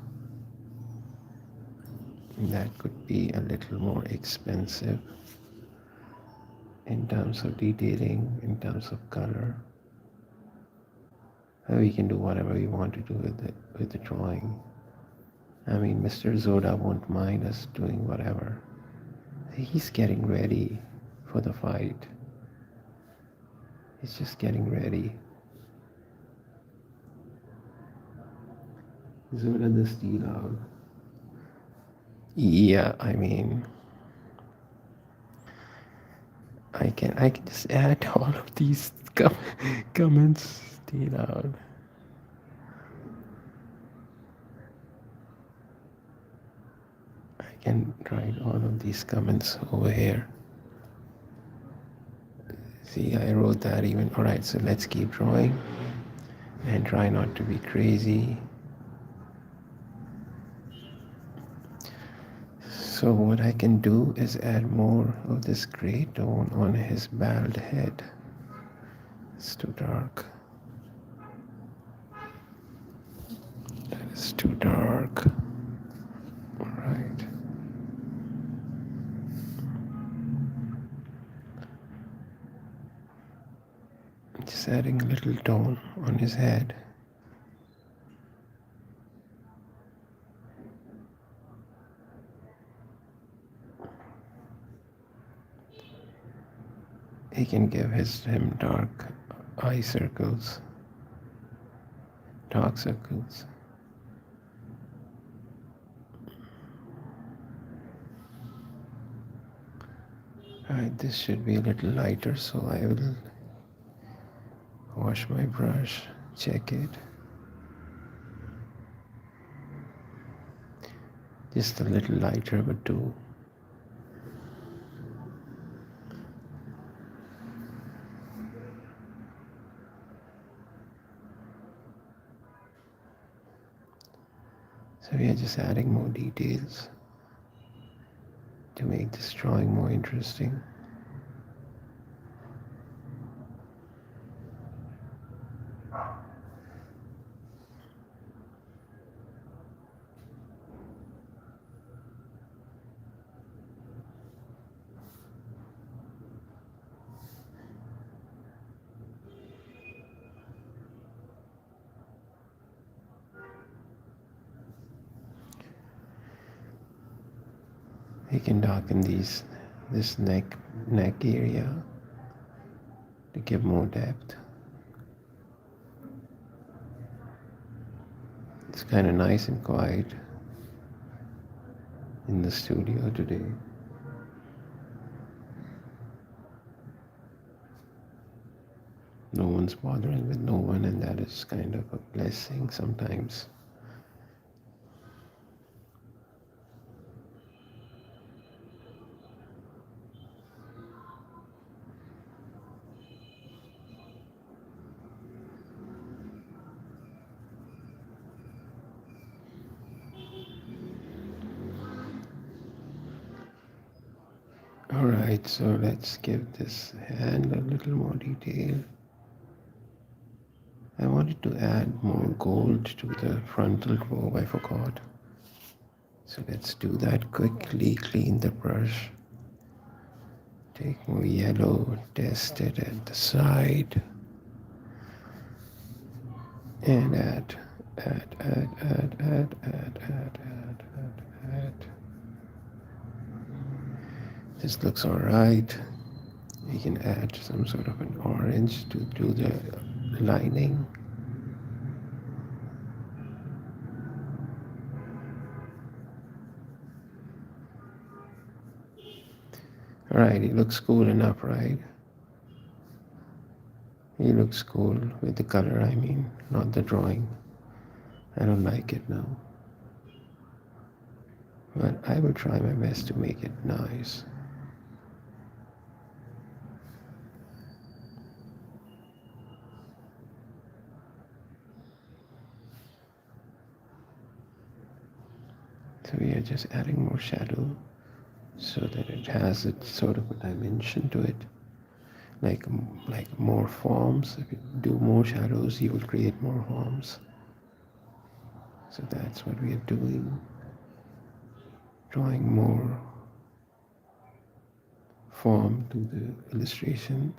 That could be a little more expensive in terms of detailing, in terms of color. We can do whatever we want to do with the drawing. I mean, Mr. Zoda won't mind us doing whatever. He's getting ready for the fight. He's just getting ready. Zoda the Steel Owl. Yeah, I mean, I can just add all of these comments. Steel Owl. I can write all of these comments over here. See, I wrote that even. Alright, so let's keep drawing and try not to be crazy. So what I can do is add more of this gray tone on his bald head. It's too dark. That is too dark. Alright. Just adding a little tone on his head. He can give him dark eye circles, dark circles. Alright, this should be a little lighter, so I will wash my brush, check it. Just a little lighter, but do. So we are just adding more details to make this drawing more interesting. We can darken this neck area to give more depth. It's kind of nice and quiet in the studio today. No one's bothering with no one, and that is kind of a blessing sometimes. Alright, so let's give this hand a little more detail. I wanted to add more gold to the frontal robe, I forgot. So let's do that quickly. Clean the brush. Take more yellow, test it at the side. And add. This looks alright. We can add some sort of an orange to do the lining. Alright, it looks cool enough, right? He looks cool with the color, I mean, not the drawing. I don't like it now. But I will try my best to make it nice. So we are just adding more shadow so that it has a sort of a dimension to it. Like more forms. If you do more shadows, you will create more forms. So that's what we are doing. Drawing more form to the illustration.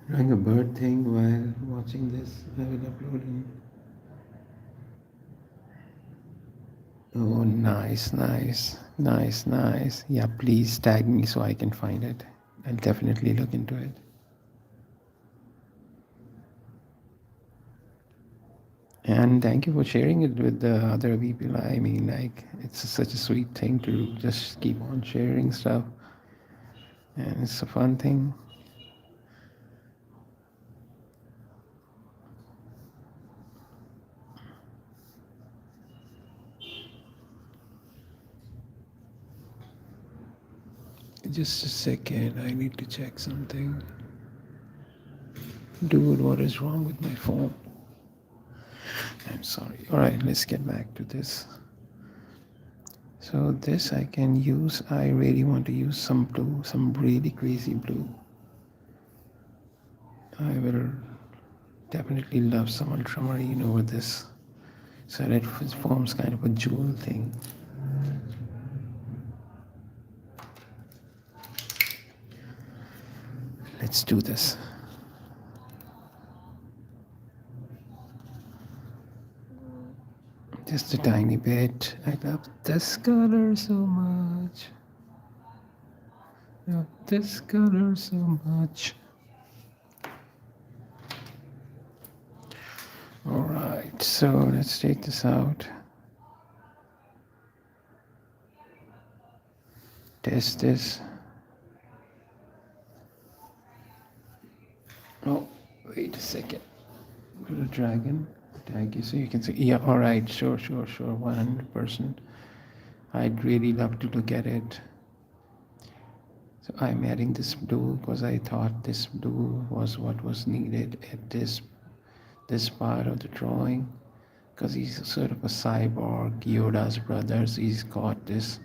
Doing a bird thing while watching this. I will upload it. Oh, nice. Yeah, please tag me so I can find it. I'll definitely look into it. And thank you for sharing it with the other people. I mean, like, it's such a sweet thing to just keep on sharing stuff. And it's a fun thing. Just a second, I need to check something. Dude, what is wrong with my phone? I'm sorry. Alright, let's get back to this. So this I can use, I really want to use some blue, some really crazy blue. I will definitely love some ultramarine over this. So that it forms kind of a jewel thing. Let's do this. Just a tiny bit. I love this color so much. Love this color so much. Alright, so let's take this out. Test this. Oh, wait a second. Put a dragon. Tag you so you can see. Yeah, alright, sure, 100%. I'd really love to look at it. So I'm adding this blue because I thought this blue was what was needed at this part of the drawing, because he's sort of a cyborg, Yoda's brother, so he's got this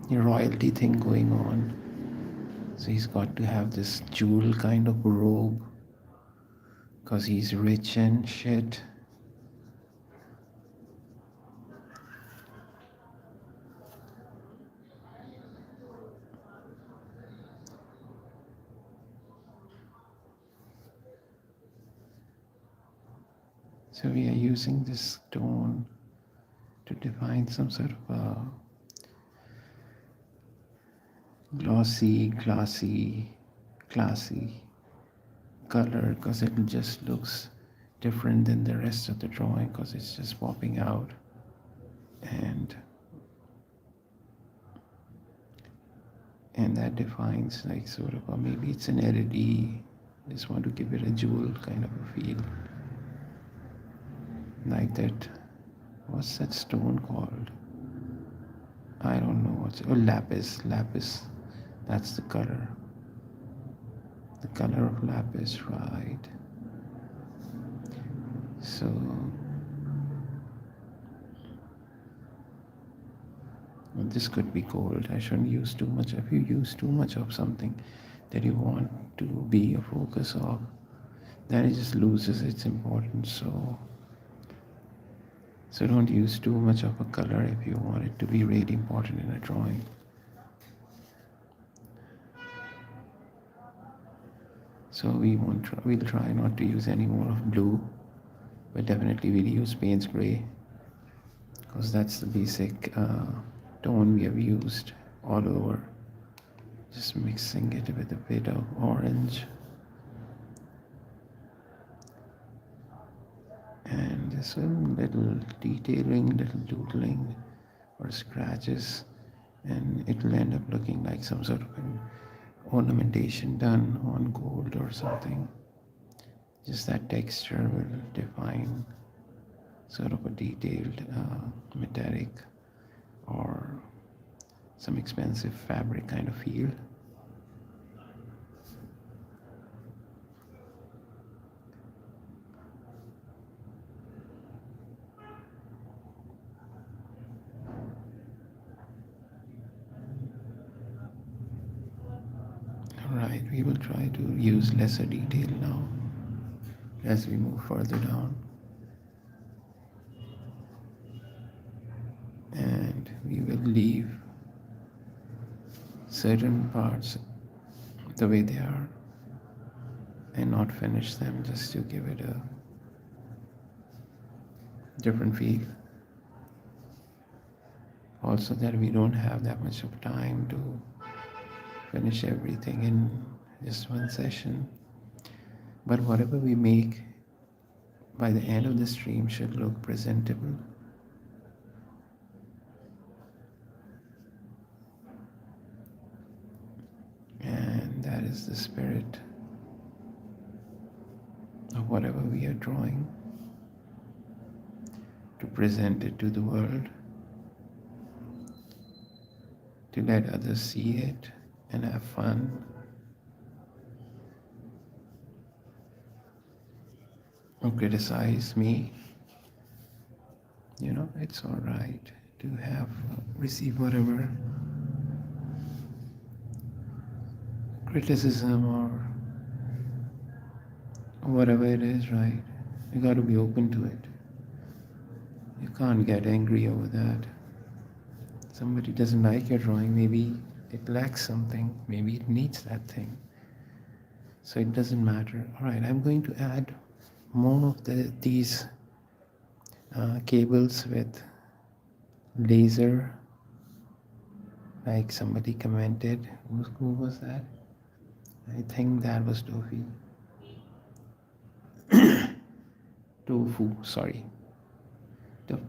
royalty thing going on. So he's got to have this jewel kind of robe because he's rich and shit. So we are using this stone to define some sort of a glossy, classy color, because it just looks different than the rest of the drawing because it's just popping out. And and that defines like sort of, or maybe it's an LED. Just want to give it a jewel kind of a feel, like that. What's that stone called? I don't know what's it. Oh, lapis. That's the color of lapis, right? So this could be gold. I shouldn't use too much. If you use too much of something that you want to be a focus of, then it just loses its importance. So don't use too much of a color if you want it to be really important in a drawing. So we'll try not to use any more of blue, but definitely we'll use Payne's gray, because that's the basic tone we have used all over. Just mixing it with a bit of orange. And just some little detailing, little doodling or scratches, and it'll end up looking like some sort of an ornamentation done on gold or something. Just that texture will define sort of a detailed metallic or some expensive fabric kind of feel. Alright, we will try to use lesser detail now as we move further down. And we will leave certain parts the way they are and not finish them, just to give it a different feel. Also that we don't have that much of time to finish everything in just one session. But whatever we make by the end of the stream should look presentable. And that is the spirit of whatever we are drawing, to present it to the world, to let others see it and have fun, or criticize me. It's all right to have receive whatever criticism or whatever it is, right? You got to be open to it. You can't get angry over that. Somebody doesn't like your drawing, maybe it lacks something, maybe it needs that thing. So it doesn't matter. All right, I'm going to add more of these cables with laser, like somebody commented. Who was that? I think that was Tofu. Sorry. Tofu.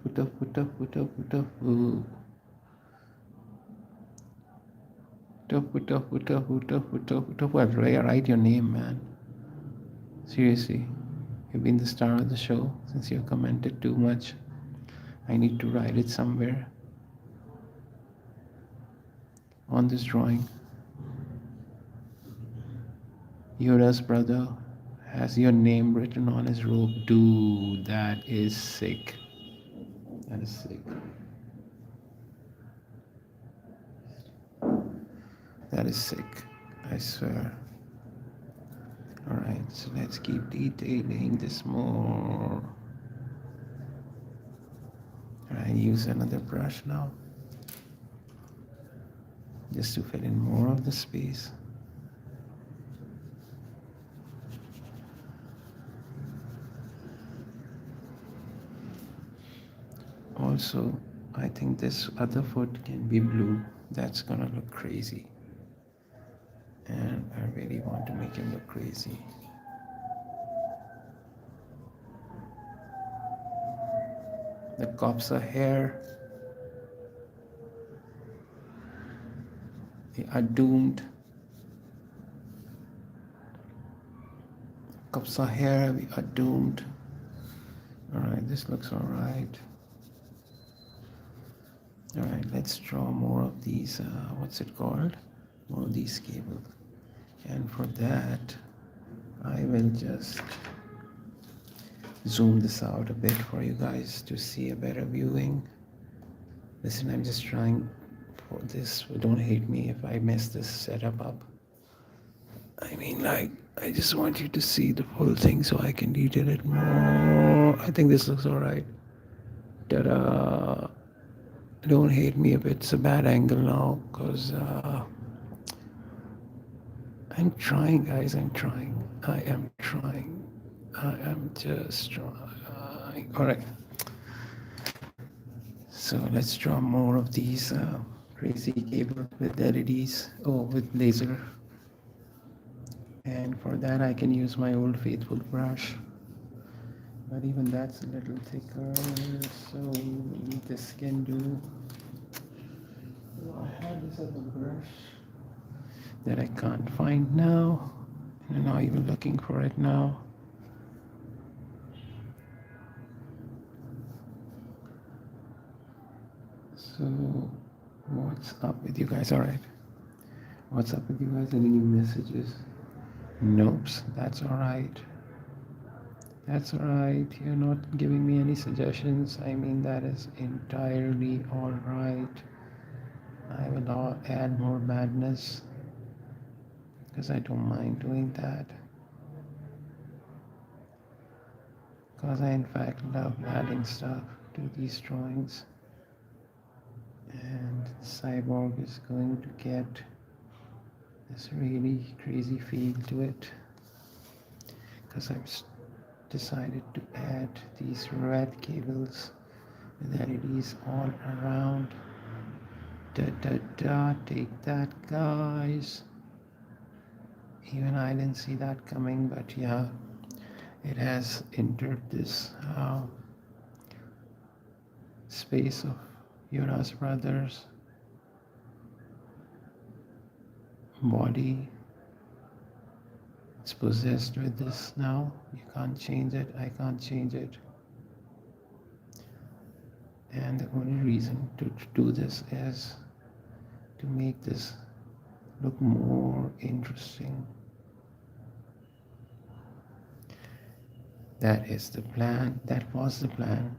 I'll write your name, man. Seriously. You've been the star of the show since you commented too much. I need to write it somewhere on this drawing. Yoda's brother has your name written on his robe. Dude, that is sick. That is sick. That is sick, I swear. Alright, so let's keep detailing this more. Alright, use another brush now, just to fill in more of the space. Also, I think this other foot can be blue. That's gonna look crazy. And I really want to make him look crazy. The cop's a hair. We are doomed. Kapsa here, we are doomed. Alright, this looks alright. Alright, let's draw more of these, what's it called? More of these cables. And for that, I will just zoom this out a bit for you guys to see a better viewing. Listen, I'm just trying for this. Don't hate me if I mess this setup up. I mean, like, I just want you to see the full thing so I can detail it more. I think this looks alright. Ta-da! Don't hate me if it's a bad angle now, because I'm trying, guys. I'm trying. I am trying. I am just trying. Alright. So let's draw more of these crazy cables with LEDs. Oh, with laser. And for that I can use my old faithful brush. But even that's a little thicker. So maybe this can do. Oh, I had this other brush that I can't find now. And I'm not even looking for it now. So what's up with you guys? Alright. What's up with you guys? Any new messages? Nope, that's alright. That's alright. You're not giving me any suggestions. I mean, that is entirely alright. I will add more madness because I don't mind doing that. Because I in fact love adding stuff to these drawings. And Cyborg is going to get this really crazy feel to it because I've decided to add these red cables with LEDs all around. Take that, guys. Even I didn't see that coming, but yeah, it has entered this space of Jonas Brothers body. It's possessed with this now. You can't change it. I can't change it. And the only reason to do this is to make this look more interesting. That is the plan. That was the plan.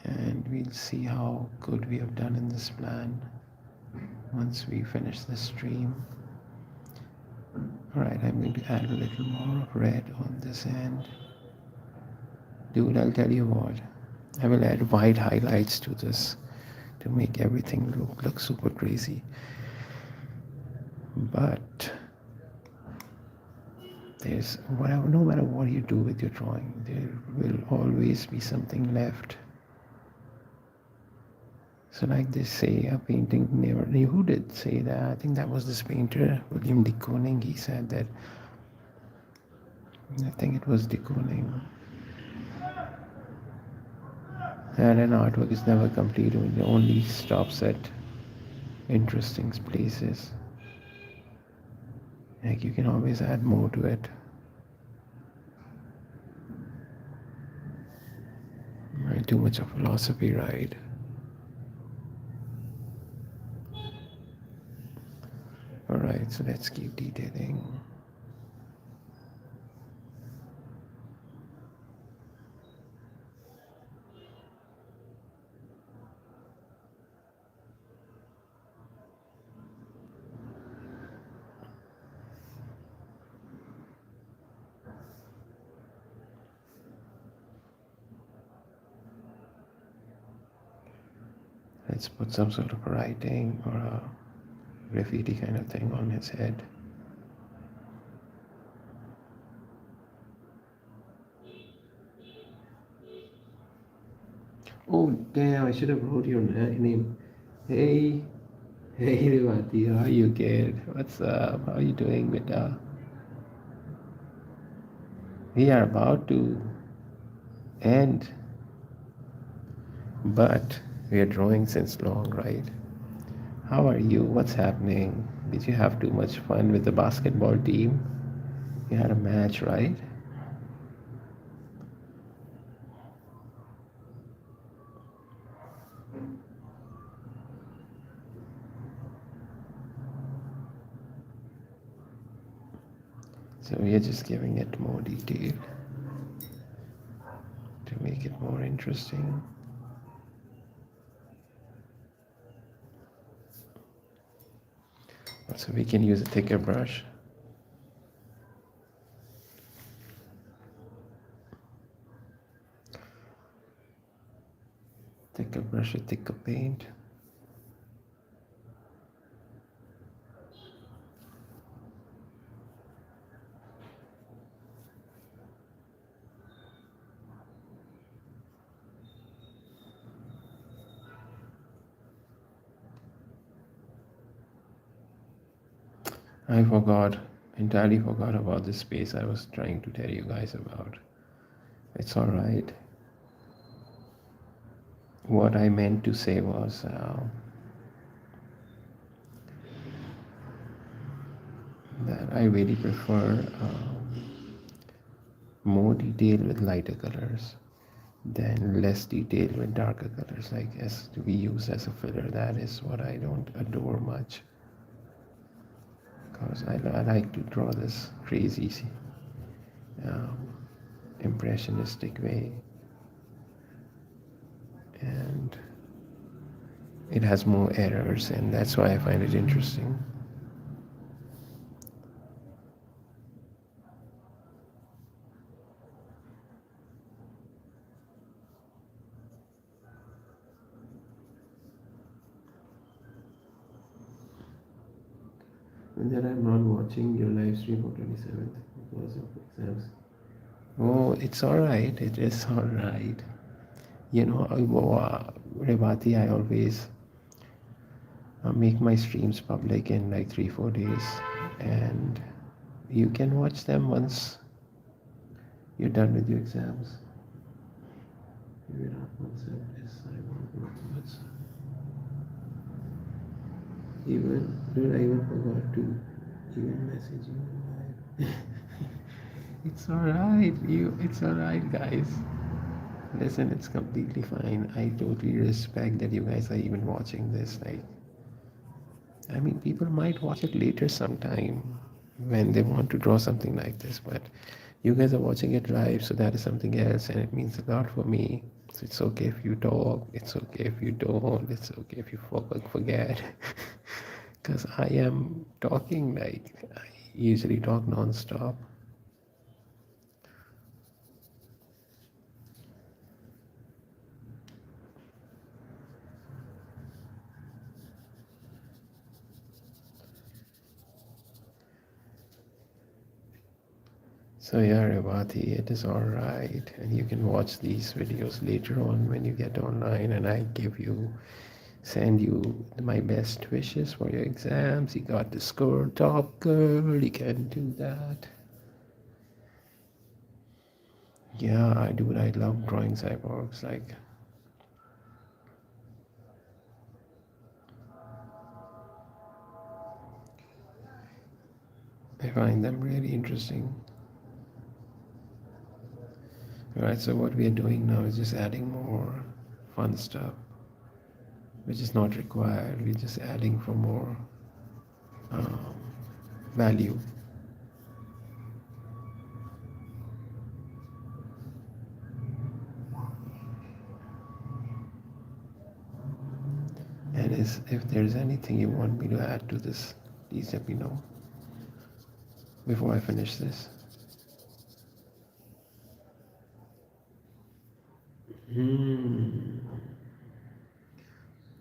And we'll see how good we have done in this plan once we finish the stream. Alright, I'm going to add a little more of red on this end. Dude, I'll tell you what, I will add white highlights to this to make everything look super crazy. But there's no matter what you do with your drawing, there will always be something left. So like they say, a painting never, who did say that? I think that was this painter, William de Kooning. He said that, I think it was de Kooning, that an artwork is never complete when it only stops at interesting places. Like you can always add more to it. Right, too much of philosophy, right? Alright, so let's keep detailing. Let's put some sort of writing or a graffiti kind of thing on his head. Oh damn, I should have wrote your name. Hey Rivati, how are you, kid? What's up? How are you doing, Beta? We are about to end, but we are drawing since long, right? How are you? What's happening? Did you have too much fun with the basketball team? You had a match, right? So we are just giving it more detail to make it more interesting. So we can use a thicker brush. Thicker brush with thicker paint. I entirely forgot about this space I was trying to tell you guys about. It's alright. What I meant to say was that I really prefer more detail with lighter colors than less detail with darker colors, like as to be used as a filler. That is what I don't adore much, because I like to draw this crazy um, impressionistic way, and it has more errors, and that's why I find it interesting. And then I'm not watching your live stream on 27th because of exams. Oh, it's alright. It is alright. You know, Revati, I always make my streams public in like 3-4 days, and you can watch them once you're done with your exams. Maybe not concept is I want to know what's even dude, I even forgot to even message you live. It's alright, it's alright, guys. Listen, it's completely fine. I totally respect that you guys are even watching this. Like, I mean, people might watch it later sometime when they want to draw something like this, but you guys are watching it live, so that is something else, and it means a lot for me. So it's okay if you talk, it's okay if you don't, it's okay if you forget. Because I am talking, like, I usually talk non-stop. So yeah, Revati, it is alright, and you can watch these videos later on when you get online, and I send you my best wishes for your exams. You got the score top, girl, you can do that. Yeah, I love drawing cyborgs. Like, I find them really interesting. Alright, so what we are doing now is just adding more fun stuff, which is not required. We're just adding for more um, value. And if there's anything you want me to add to this, please let me know before I finish this.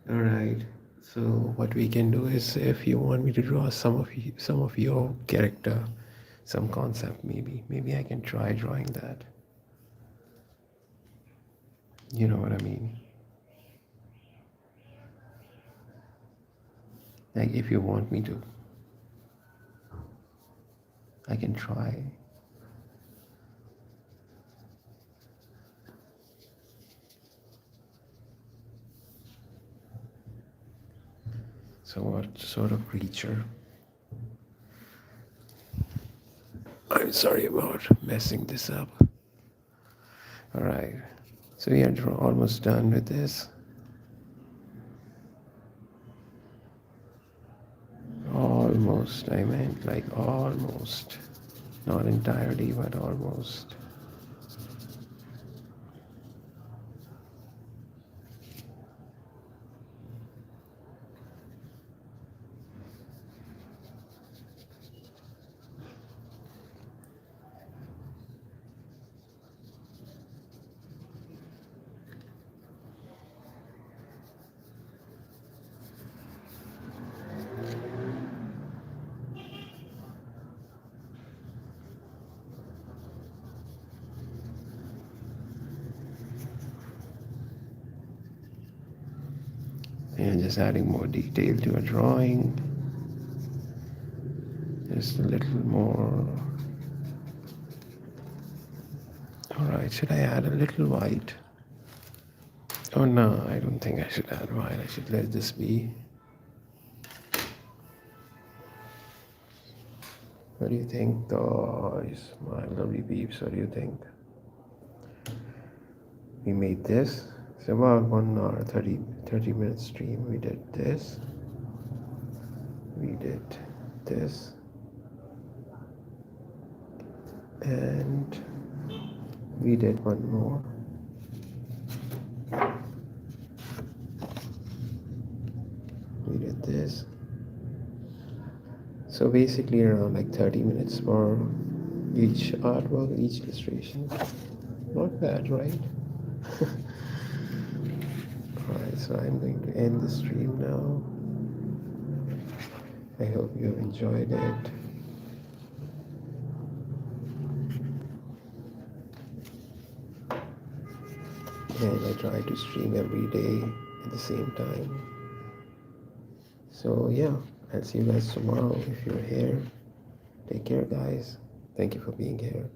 All right. So what we can do is, if you want me to draw some of your character, some concept, maybe I can try drawing that. You know what I mean? Like, if you want me to, I can try. So what sort of creature? I'm sorry about messing this up. Alright, so we are almost done with this. Almost, I meant like almost. Not entirely, but almost. And just adding more detail to a drawing. Just a little more. Alright, should I add a little white? Oh no, I don't think I should add white. I should let this be. What do you think, guys? My lovely peeps, what do you think? We made this. It's about 1 hour, 30 minute stream. We did this. We did this. And we did one more. We did this. So basically around like 30 minutes for each artwork, each illustration. Not bad, right? Alright, so I'm going to end the stream now. I hope you have enjoyed it. And I try to stream every day at the same time. So yeah, I'll see you guys tomorrow if you're here. Take care, guys. Thank you for being here.